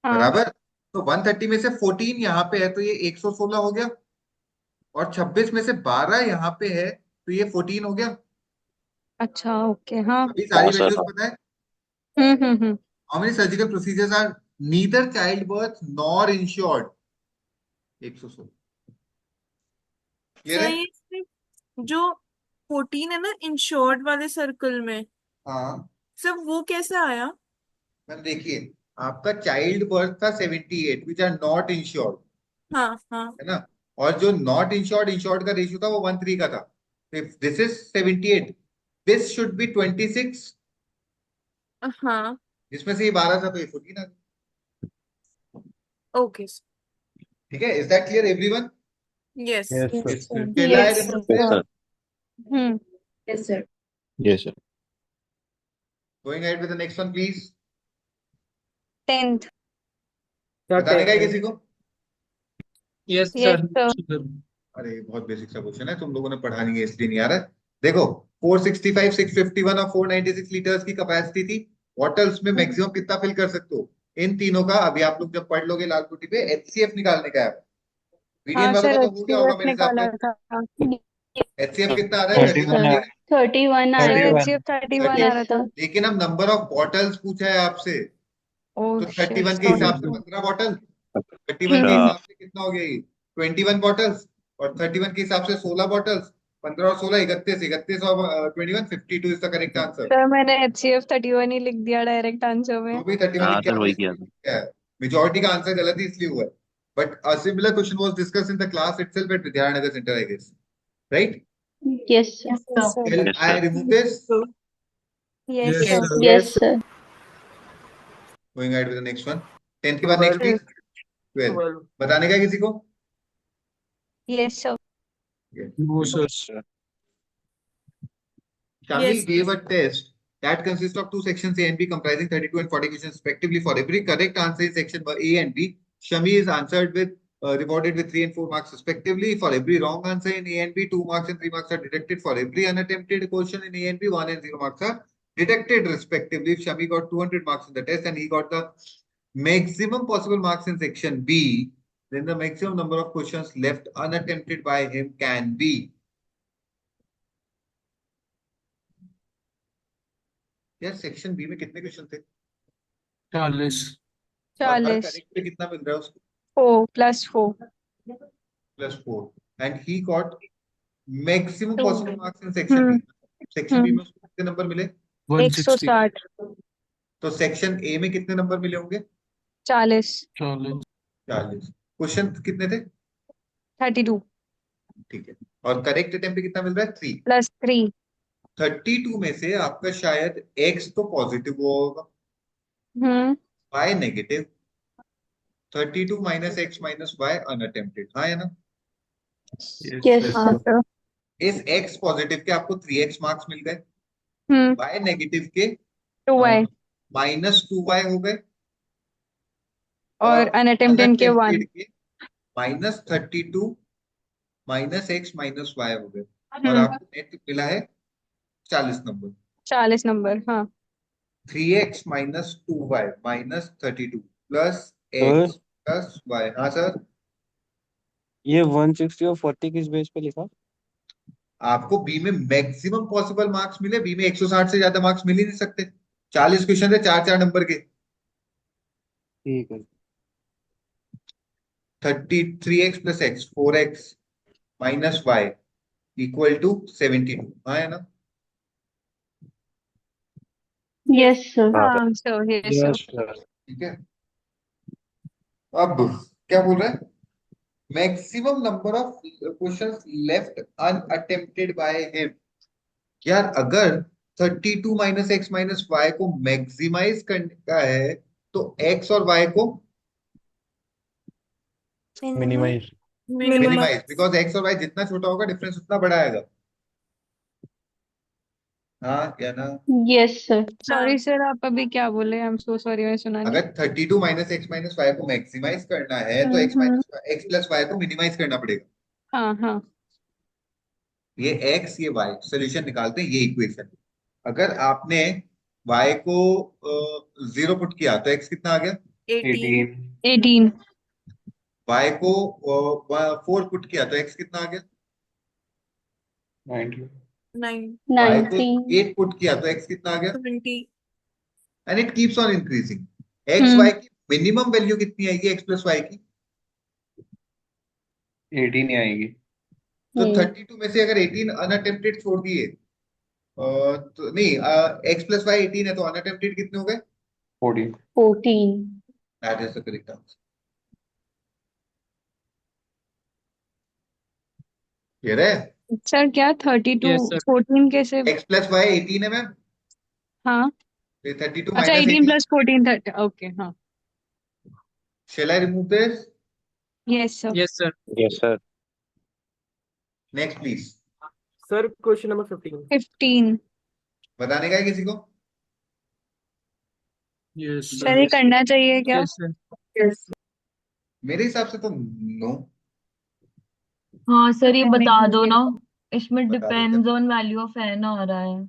हाँ, बराबर. तो 130 में से 14 यहाँ पे है तो ये 116 हो गया. और 26 में से 12 यहाँ पे है तो ये 14 हो गया. अच्छा, ओके, हाँ। अभी सारी हाँ, सर. वैल्यूज पता है. Hmm. How many surgical procedures are neither child birth nor insured? 116. Clear sir है? ये जो 14 है ना इंश्योर्ड वाले सर्कल में, हाँ. सर वो कैसे आया? मैम देखिए, आपका चाइल्ड बर्थ था 78 विच आर नॉट इंश्योर्ड, हाँ हाँ है ना? और जो नॉट इंश्योर्ड इंश्योर्ड का रेशियो था वो 1:3 का था। This is 78, this should be 26, हाँ। जिसमें से ये 12 था तो ये 14 आ गया। ओके ठीक है, is that clear everyone? Yes Yes, sir. Yes, sir. Shall I Yes, remove sir. this? Hmm. Yes, sir. Yes, sir. Going ahead with the next one, please. 10th. बताने का है किसी को? Yes, Yes, sir. sir. अरे बहुत बेसिक सा क्वेश्चन है, तुम लोगों ने पढ़ा नहीं है इसलिए नहीं आ रहा है। देखो 465, 651 और 496 लीटर्स की कैपेसिटी थी। बॉटल्स में मैक्सिमम कितना फिल कर सकते हो? इन तीनों का अभी आप लोग जब पढ़ लोगे लाल पुटी पे एचसीएफ निकालने का है। मीडियन हाँ वालों सर, का तो हो गया होगा HCF मेरे हिसाब निकाला से। था। एचसीएफ कितना आ रहा है? 31। 31 आ सर, रहा है। 31. HCF 31 आ Yes, रहा sir. था। लेकिन अब नंबर ऑफ बॉटल्स पूछा है आपसे, ओह तो शिट, 31 के सॉरी हिसाब से सर। 15 बॉटल, 31 के अच्छा। हिसाब से कितना हो गया ये? 21 बॉटल्स, और 31 के हिसाब से 16 बॉटल्स, 15 और 16 31, 31 और 21 52 is the correct answer. Sir मैंने HCF 31 ही लिख दिया डायरेक्ट आंसर में। जो भी 31 लिख के सर वही किया था। मेजॉरिटी का आंसर गलत ही इसलिए हुआ है। But a similar question was discussed in the class itself at Vidyanagar centre I guess, right? Yes, sir. Yes, sir. Shall Yes, I sir. remove this? Yes, Yes, sir. sir. Yes, sir. Going ahead with the next one. 10th के बाद next Sir. please. 12 बताने का है किसी को? Yes, sir. No, sir. Shami Yes. gave a test that consists of two sections A and B comprising 32 and 40 questions respectively. For every correct answer in section A and B, Shami is answered with rewarded with 3 and 4 marks respectively. For every wrong answer in A and B, 2 marks and 3 marks are deducted. For every unattempted question in A and B, 1 and 0 marks are deducted respectively. If Shami got 200 marks in the test and he got the maximum possible marks in section B, then the maximum number of questions left unattempted by him can be. यार सेक्शन बी में कितने क्वेश्चन थे? 40. और हर 40. करेक्ट पे कितना मिल रहा है उसको? 4 plus 4. +4, and he got maximum Two. Possible marks in section B. Section B में उसको कितने नंबर मिले? 160. 160. तो सेक्शन ए में कितने नंबर मिले होंगे? 40. 40. 40। क्वेश्चन कितने थे? 32 ठीक है, और करेक्ट अटेम्प्ट पे कितना मिल रहा है? 3। plus 3. 32 में से आपका शायद x तो पॉजिटिव होगा, y negative, 32 minus x minus y unattempted, हाँ है ना? Yes, हाँ sir. सर. इस x पॉजिटिव के आपको 3x मार्क्स मिल गए, y नेगेटिव के 2y -2y हो गए, और unattempted के 1. unattempted के -32 माइनस x माइनस y हो गए, और आपको नेट मिला है 40 नंबर। 40 नंबर. हाँ 3x minus 2y minus 32 plus x plus y। हाँ सर, ये 160 और 40 किस बेस पे लिखा? आपको बी में मैक्सिमम पॉसिबल मार्क्स मिले, बी में 160 से ज्यादा मार्क्स मिल ही नहीं सकते। 40 क्वेश्चन है 4-4 नंबर के। ठीक है। 33x plus x 4x minus y equal to 72, हाँ है ना? Yes, sir. हाँ सर. Yes, sir. ठीक है, अब क्या बोल रहा है? Maximum number of questions left unattempted by him. यार अगर 32 माइनस एक्स माइनस वाई को मैक्सिमाइज करने का है तो x और y को Minimize. मिनिमाइज, बिकॉज x और y जितना छोटा होगा डिफरेंस उतना बड़ा आएगा, हाँ या ना? Yes, sir. सॉरी सर, आप अभी क्या बोले? आई एम सो सॉरी, मैं सुना नहीं. अगर 32 माइनस एक्स माइनस वाई को मैक्सिमाइज करना है तो x प्लस वाई को मिनिमाइज करना पड़ेगा। हाँ हाँ. ये x ये y, सोल्यूशन निकालते हैं ये इक्वेशन। अगर आपने y को 0 पुट किया तो x कितना आ गया? 18 18. y को 4 पुट किया तो x कितना आ गया? 90. 9 y को 19. 8 पुट किया तो x कितना आ गया? 20 and it keeps on increasing. x y की मिनिमम वैल्यू कितनी आएगी x प्लस y की? 18 ही आएगी। तो 32 में से अगर 18 अनअटेम्प्टेड छोड़ दिए तो नहीं, x प्लस वाई 18 है तो अनअटेम्प्टेड कितने हो गए? 14. 14. That is the correct answer. Clear है? सर क्या 32 Yes, sir. 14 कैसे? x प्लस वाई 18 है मैम, हाँ, तो 32 अच्छा माइनस 18 18। plus 14 30 ओके हाँ. Shall I remove this? Yes sir. Yes, sir. Yes, sir. Next please। Sir, question number 15. 15. बताने का है किसी को? Yes, सर ये करना चाहिए क्या? Yes, sir. मेरे हिसाब से तो नो। हाँ सर ये करने बता के दो लिए। ना, इसमें बता देते डिपेंड्स हैं, ऑन वैल्यू ऑफ एन आ रहा है।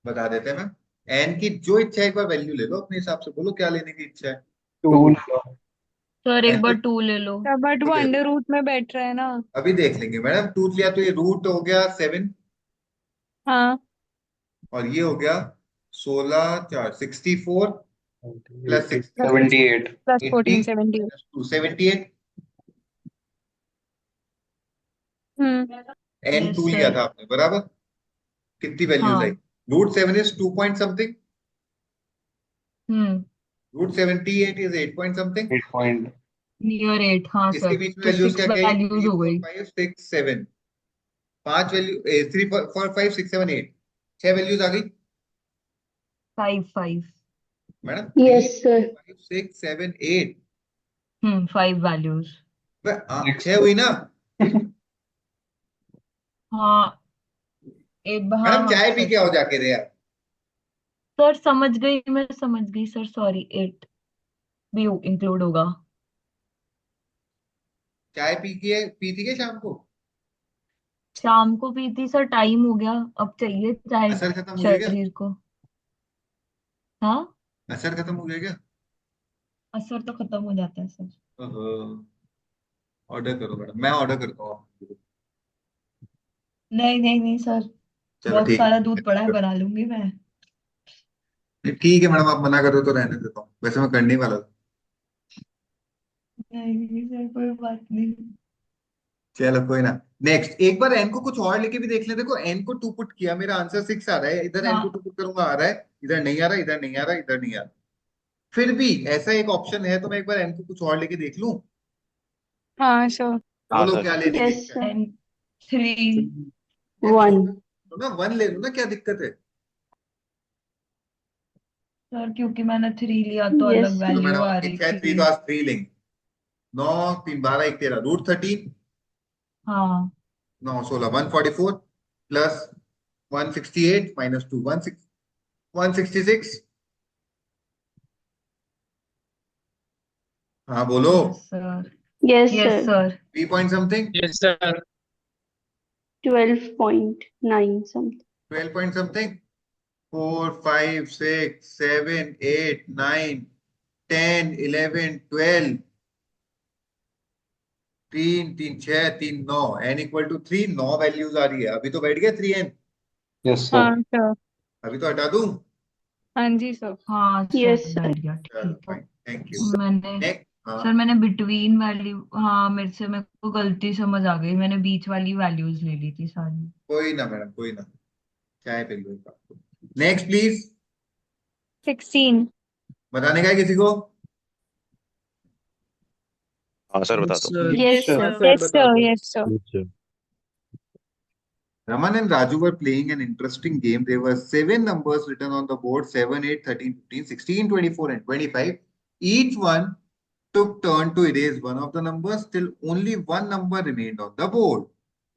बता देते हैं मैम। एन की जो इच्छा है एक बार वैल्यू ले लो, अपने हिसाब से बोलो क्या लेने की इच्छा है। 2. सर एक N बार को 2 ले लो। सर बट वो ले लो। अंडर रूट में बैठ रहा है ना. अभी देख लेंगे मैडम। 2 लिया तो ये रूट हो गया 7 हाँ. और ये हो गया 16 4 64 प्लस 6 78. प्लस 14 80 70. माइनस 2 78। एन यस 2 लिया सर। था आपने, बराबर? कितनी वैल्यूज आई? हाँ। Root 7 is 2 point something, hmm. Root 78 is 8 point something. 8 point. Near 8 हाँ इसके सर, बीच में तो वैल्यूज 6 क्या क्या आई? वैल्यूज 3 हो 4 गई। 5 6 7, 5 वैल्यू, 3 4 5 6 7 8, 6 वैल्यूज आ गई 5 मैडम। Yes, 3 sir. 5 6 7 8, 5 वैल्यूज। 6 हुई ना? हाँ एक हाँ मैडम हाँ चाय पी सर के आओ सर जाके रे यार। सर समझ गई, मैं समझ गई सर, सॉरी 8 भी इंक्लूड होगा। चाय पी थी क्या शाम को? शाम को पी थी सर, टाइम हो गया, अब चाहिए चाय असर खत्म हो गया क्या? शरीर को। हाँ असर खत्म हो गया क्या? असर तो खत्म हो जाता है सर। ऑर्डर करो मैडम, मैं ऑर्डर करता हूँ। नहीं नहीं नहीं सर, चलो बहुत ठीक सारा दूध पड़ा है, है। बना लूंगी मैं। ठीक है मैडम, आप मना कर रहे हो तो रहने देता हूँ, वैसे मैं करने ही वाला था। नहीं नहीं सर कोई बात नहीं। चलो कोई ना। नेक्स्ट, एक बार एन को कुछ और लेके भी देख ले। देखो एन को 2 पुट किया, मेरा आंसर 6 आ रहा है। इधर एन को 2 हाँ पुट करूंगा, आ रहा है। इधर नहीं आ रहा, इधर नहीं आ रहा, इधर नहीं आ रहा। फिर भी ऐसा एक ऑप्शन है, तो मैं एक बार एन को कुछ और लेके देख लूं। हाँ सर. बोलो क्या लेने की Yes, इच्छा है? sir. एंड 3 यार 1. छोटा तो ना 1 ले लूं ना, क्या दिक्कत है? सर क्योंकि मैंने 3 लिया तो Yes, अलग sir. चलो वैल्यू मैडम, आ आपकी रही इच्छा है 3 तो थी। आज 3 लेंगे। 9 3 12 1 13, रूट 13। हाँ 9 16 144 प्लस 168 माइनस 2 166। हाँ बोलो। Yes sir. Yes, yes sir. Sir. 3 point something, Yes, sir. 12.9 something. 12 point something. 4 5 6 7 8 9 10 11 12, 3 3 6 3 9, n equal to 3। 9 values आ रही है। अभी तो बैठ गया 3n। Yes, sir. हाँ सर. अभी तो हटा दूं? हाँ जी सर. हाँ सर Yes, sir. बैठ गया, चलो ठीक है। Fine, thank you. मैंने नेक्स्ट। हाँ सर मैंने बिटवीन वैल्यू, हाँ मेरे को गलती समझ आ गई, मैंने बीच वाली वैल्यूज ले ली थी सारी। कोई ना मैडम, कोई ना। चाय पी लो एक बार। Next please. 16. बताने का है किसी को? हाँ सर, बता Yes, दो. sir. Yes, हाँ, sir. sir, Yes बता sir. दो. Yes sir. Raman and Raju were playing an interesting game. There were 7 numbers written on the board: 7, 8, 13, 15, 16, 24, and 25. Each one took turn to erase one of the numbers till only one number remained on the board.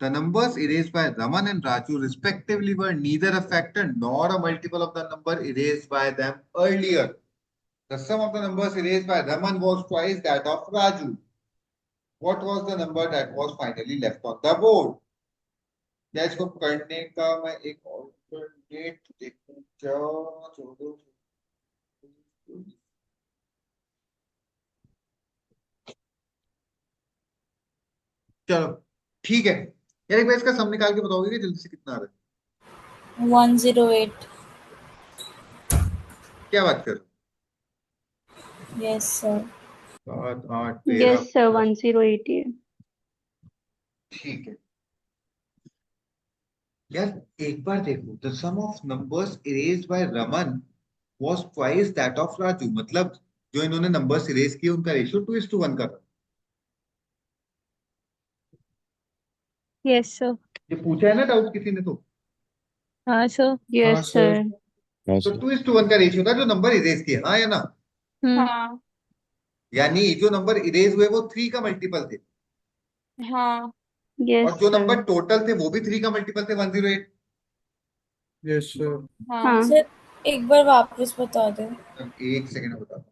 The numbers erased by Raman and Raju respectively were neither a factor nor a multiple of the number erased by them earlier. The sum of the numbers erased by Raman was twice that of Raju. What was the number that was finally left on the board? क्या इसको करने का मैं एक ऑल्टरनेट देखूं क्या? चलो चलो ठीक है यार, एक बार इसका सम निकाल के बताओगे कि जल्दी से कितना आ रहा है? 108. क्या बात कर? Yes, sir. 7 8 13 Yes, sir. 15। 1080. ठीक है, यार एक बार देखो, the sum of numbers erased by Raman was twice that of Raju, मतलब जो इन्होंने नंबर्स इरेज किए उनका रेशियो 2:1 का था। Yes sir. ये पूछा है ना डाउट किसी ने तो। हाँ सर। हाँ यस सर। सर। हाँ तो सर। 2:1 का रेशियो था जो नंबर इरेज किए, हाँ या ना? हम्म। हाँ यानी जो नंबर इरेज हुए वो 3 का मल्टीपल थे, हाँ यस और जो सर। नंबर टोटल थे वो भी 3 का मल्टीपल थे, 108। Yes sir. हाँ। हाँ सर एक बार वापस बता दो। एक सेकंड में बताता हूँ।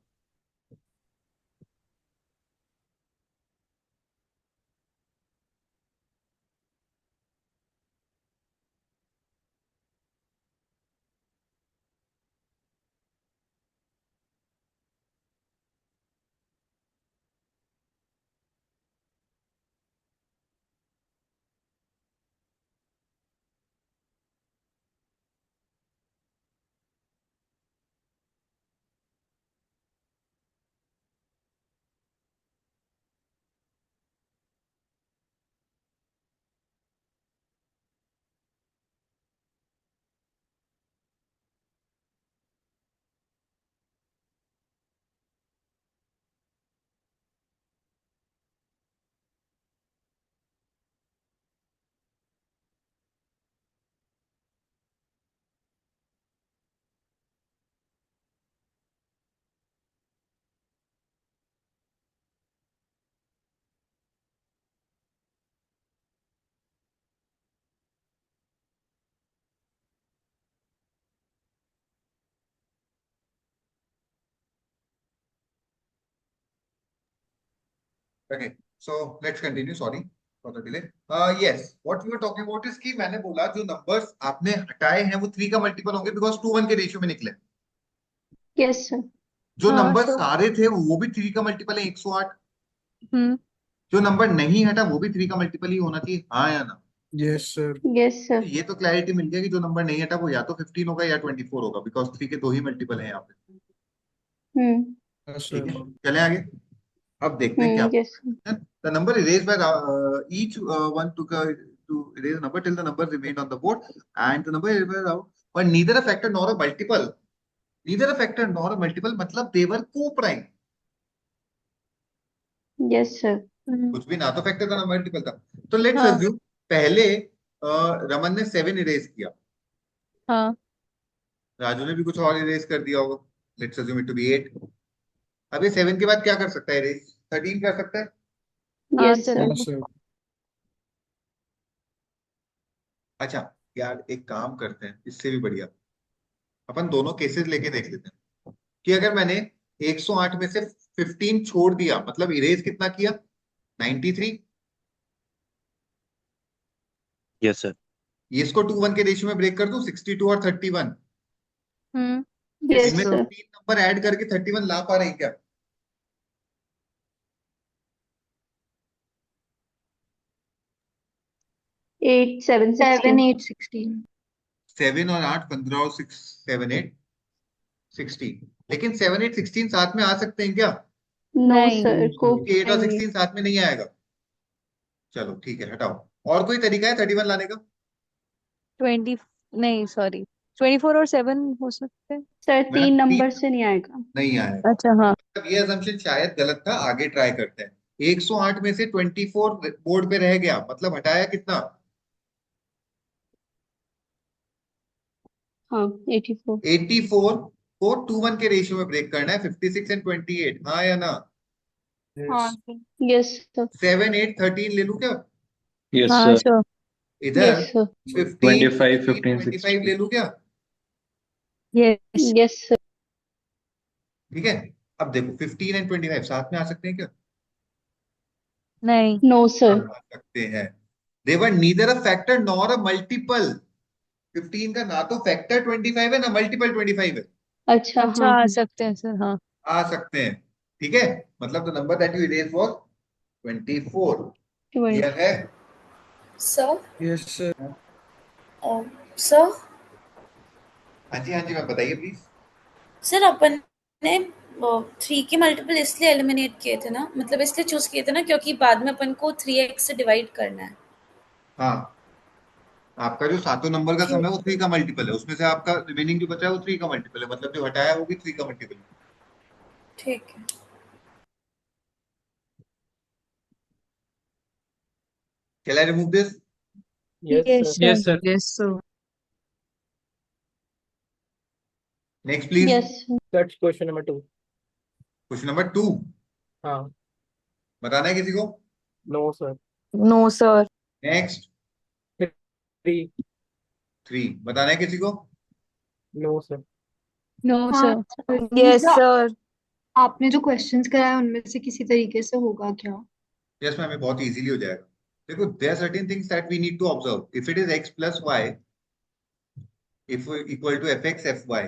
Okay, so let's continue. Sorry for the delay. Yes, what we were talking about is कि मैंने बोला जो numbers आपने हटाए हैं वो 3 का मल्टीपल होंगे because 2:1 के रेशियो में निकले। Yes sir. जो हाँ नंबर सर। सारे थे वो भी 3 का मल्टीपल है, 108। हम्म। जो नंबर नहीं हटा वो भी 3 का मल्टीपल ही होना चाहिए, हाँ या ना? Yes sir. यस तो सर। ये तो क्लैरिटी मिल गया कि जो नंबर नहीं हटा वो या तो 15 होगा या 24 होगा, बिकॉज 3 के दो ही मल्टीपल हैं यहाँ पे। हम्म। हाँ ठीक सर। है, चलें आगे। अब देखते हैं क्या yes sir. the number erased by each one took to erase a number till the number remained on the board, and the number erased by but neither a factor nor a multiple, neither a factor nor a multiple मतलब they were co-prime। Yes sir. कुछ भी ना तो फैक्टर था ना मल्टीपल था। तो लेट्स हाँ। अज्यूम पहले रमन ने 7 इरेज किया, हाँ। राजू ने भी कुछ और इरेज कर दिया होगा, let's assume it to be 8। अब ये 7 के बाद क्या कर सकता है इरेज? 13 कर सकता है। हाँ यस सर। हाँ सर। सर। अच्छा यार एक काम करते हैं, इससे भी बढ़िया अपन दोनों केसेस लेके देख लेते हैं कि अगर मैंने 108 में से 15 छोड़ दिया मतलब इरेज कितना किया? 93। Yes sir. ये इसको 2:1 के रेशियो में ब्रेक कर दूं, 62 और 31। हम्म। यस इनमें से सर। 3 नंबर ऐड करके 31 ला पा रहे हैं क्या? 8 7 7 16। 8 16। 7 और 8 15 और 6 7 8 16, लेकिन 7 8 16 साथ में आ सकते हैं क्या? नो नहीं। सर, को क्योंकि 8 और नहीं। 16 साथ में नहीं आएगा। चलो ठीक है, हटाओ। और कोई तरीका है 31 लाने का? 20। नहीं सॉरी, 24 और 7 हो सकते हैं। सर मैडम 3 3 नंबर से नहीं आएगा। नहीं आएगा। अच्छा हाँ। अब ये assumption शायद गलत था, आगे ट्राई करते हैं। 108 में से 24 बोर्ड पे रह गया, मतलब हटाया कितना? हाँ 84। 84 को 2:1 के रेशियो में ब्रेक करना है, 56 एंड 28, हाँ या ना? हाँ यस। सर। Yes sir. 7 8 13 ले लूं क्या? यस हाँ सर। सर। इधर यस सर। 15 25 16 15 25 ले 16। लूं क्या? यस। Yes sir. ठीक है। अब देखो 15 एंड 25 साथ में आ सकते हैं क्या? नहीं। No sir. आ सकते हैं। They were neither a factor nor a multiple. 15 का ना तो फैक्टर 25 है ना मल्टीपल 25 है। अच्छा अच्छा हाँ आ हाँ। सकते हैं सर हाँ। आ सकते हैं। ठीक है, मतलब the number that you erase was 24। 20। Clear है? Sir yes sir. सर हाँ जी हाँ जी मैम, बताइए प्लीज। सर अपन ने 3 के मल्टीपल इसलिए एलिमिनेट किए थे ना, मतलब इसलिए चूज किए थे ना क्योंकि बाद में अपन को 3x से डिवाइड करना है। हाँ आपका जो सातों नंबर का सम है वो 3 का मल्टीपल है, उसमें से आपका रिमेनिंग जो बचा है वो 3 का मल्टीपल है, मतलब जो हटाया है वो भी 3 का मल्टीपल है। ठीक है। Shall I remove this? Yes, sir. Yes, sir. Yes, sir. Next, please. Yes. That's question number 2. Question number 2. हाँ. बताना है किसी को? No, sir. No, sir. Next. 3. 3. बताना है किसी को? No, sir. No, हाँ, sir. Yes, sir. आपने जो क्वेश्चंस कराए उनमें से किसी तरीके से होगा क्या? Yes, मैम, ये बहुत इजीली हो जाएगा। देखो, there are certain things that we need to observe. If it is x plus y, if equal to fx fy,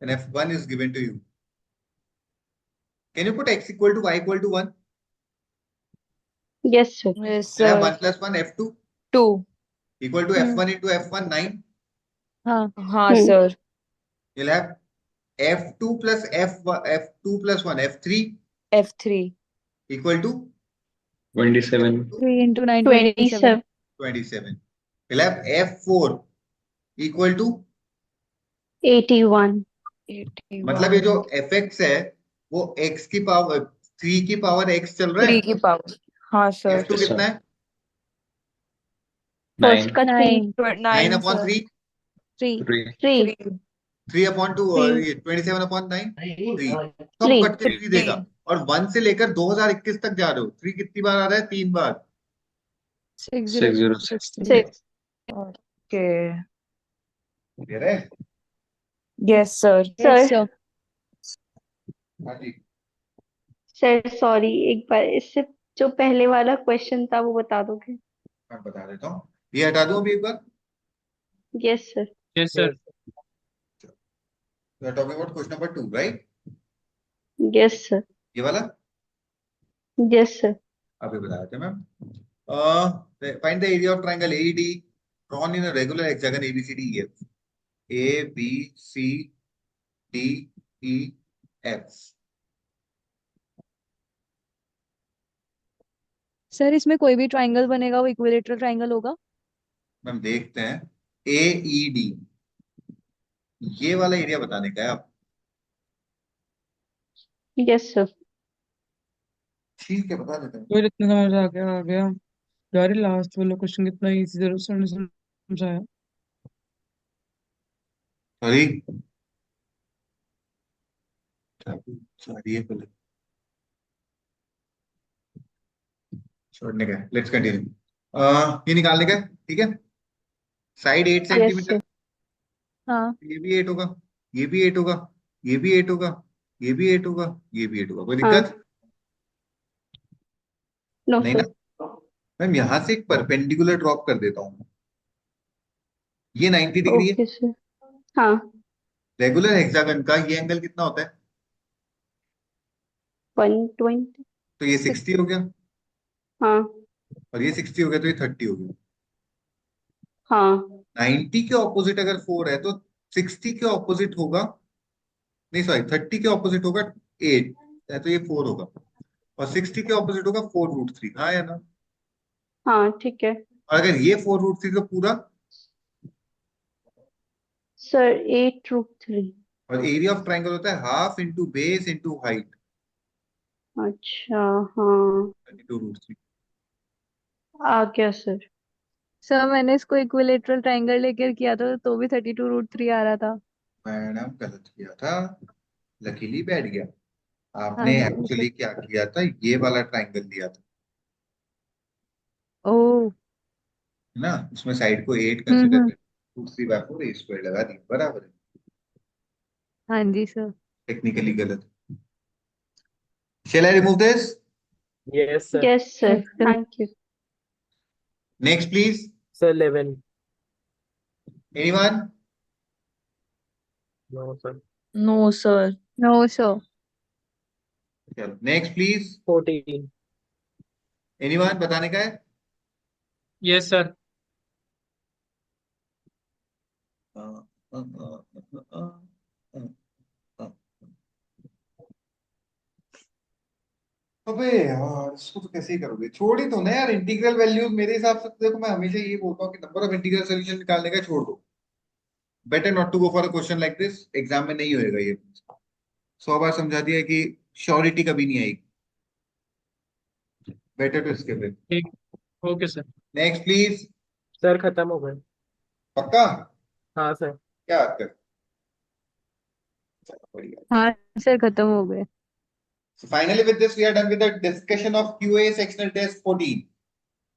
then f1 is given to you. Can you put x equal to y equal to 1? Yes, sir. Yes, Then I have sir. 1 plus 1 f2 2. equal to f1 into f1 9. हाँ, sir. You'll have f2 plus f2 plus 1 f3 F3. equal to 27. 3 into 9, 27. 27. We'll have f4 equal to 81. 81. मतलब ये जो fx है वो x की पावर 3 की पावर x चल रहा 3 है। की पावर. हाँ, sir. f2 Yes, कितना है? First 9. का 3. 9 9, upon sir. 3, 3. 3. 3. 3 upon 2 और Three. ये 27 upon 9, 3। तो 3. कट के 3 देगा। और 1 से लेकर 2021 तक जा रहे हो, 3 कितनी बार आ रहा है? 3 बार। 606. 6. Okay. क्लियर है? Yes, sir. Sir. हाँ जी। सर सॉरी, एक बार इससे जो पहले वाला क्वेश्चन था वो बता दोगे? मैं बता देता हूँ, ये हटा दूं अभी एक बार। Yes sir. Yes, sir. We are talking about question number 2, right? Yes sir. ये वाला यस सर. अभी बता देते हैं ma'am. Find the area of triangle AED drawn in a regular hexagon ABCDEF. A B C D E F. Sir इसमें कोई भी ट्राइंगल बनेगा वो इक्विलेटरल ट्राइंगल होगा? मैम देखते हैं। AED ये वाला एरिया बताने का है आप। Yes sir. ठीक है, बता देते हैं। तो इतना समझ आ गया यार, लास्ट वाला क्वेश्चन कितना इजी जरूर सर ने समझाया। सॉरी सॉरी, ये बोले छोड़ने का। Let's continue. ये निकालने का है, ठीक है। Side 8 yes centimetre, sir. हाँ. ये भी 8 होगा, ये भी 8 होगा, ये भी 8 होगा, ये भी 8 होगा, ये भी 8 होगा। कोई हाँ. दिक्कत नो नहीं ना? सर. मैम यहां से एक परपेंडिकुलर ड्रॉप कर देता हूँ। ये 90 डिग्री है। Okay sir. हाँ. रेगुलर हेक्सागन का ये एंगल कितना होता है? 120. तो ये 60 हो गया, हाँ. और ये 60 हो गया, तो ये 30 हो गया। हाँ. 90 के ऑपोजिट अगर 4 है तो 60 के ऑपोजिट होगा, नहीं सॉरी 30 के ऑपोजिट होगा 8 है, तो ये 4 होगा। और 60 के ऑपोजिट होगा 4√3। हाँ या ना? हाँ ठीक है. और अगर ये 4√3 तो पूरा, सर 8√3. और एरिया ऑफ ट्राइंगल होता है half into base into height, अच्छा. हाँ 32√3। आ गया सर. सर मैंने इसको इक्विलेटरल ट्राइंगल लेकर किया था तो भी 32√3 आ रहा था। मैडम गलत किया था, लकीली बैठ गया। हाँ आपने जी. एक्चुअली क्या किया था, ये वाला ट्राइंगल लिया था, ओह. है ना? उसमें साइड को 8 कंसिडर हम्म. कर, 2/3/4 a स्क्वायर लगा दी, बराबर है। हाँ जी सर. टेक्निकली गलत। Shall I remove this? Yes, sir. Yes sir. Yes, sir. Thank you. Next, please. Sir, 11. Anyone? No, sir. No, sir. No, sir. चलो next, please. 14. Anyone बताने का है? Yes, sir. Uh, uh, uh, uh, uh, uh. अबे यार इसको तो कैसे ही करोगे, छोड़ ही दो ना यार इंटीग्रल वैल्यूज। मेरे हिसाब से तो देखो मैं हमेशा ये बोलता हूँ कि नंबर ऑफ इंटीग्रल सोल्यूशन निकालने का छोड़ दो। Better not to go for a question like this, exam में नहीं होएगा ये। 100 बार समझा दिया कि श्योरिटी कभी नहीं आएगी। Better to skip it. ठीक, okay sir. Next please. Sir खत्म हो गए। पक्का? हाँ सर। क्या बात कर, चलो बढ़िया। हाँ सर खत्म हो गए। So finally with this we are done with the discussion of QA sectional test 14.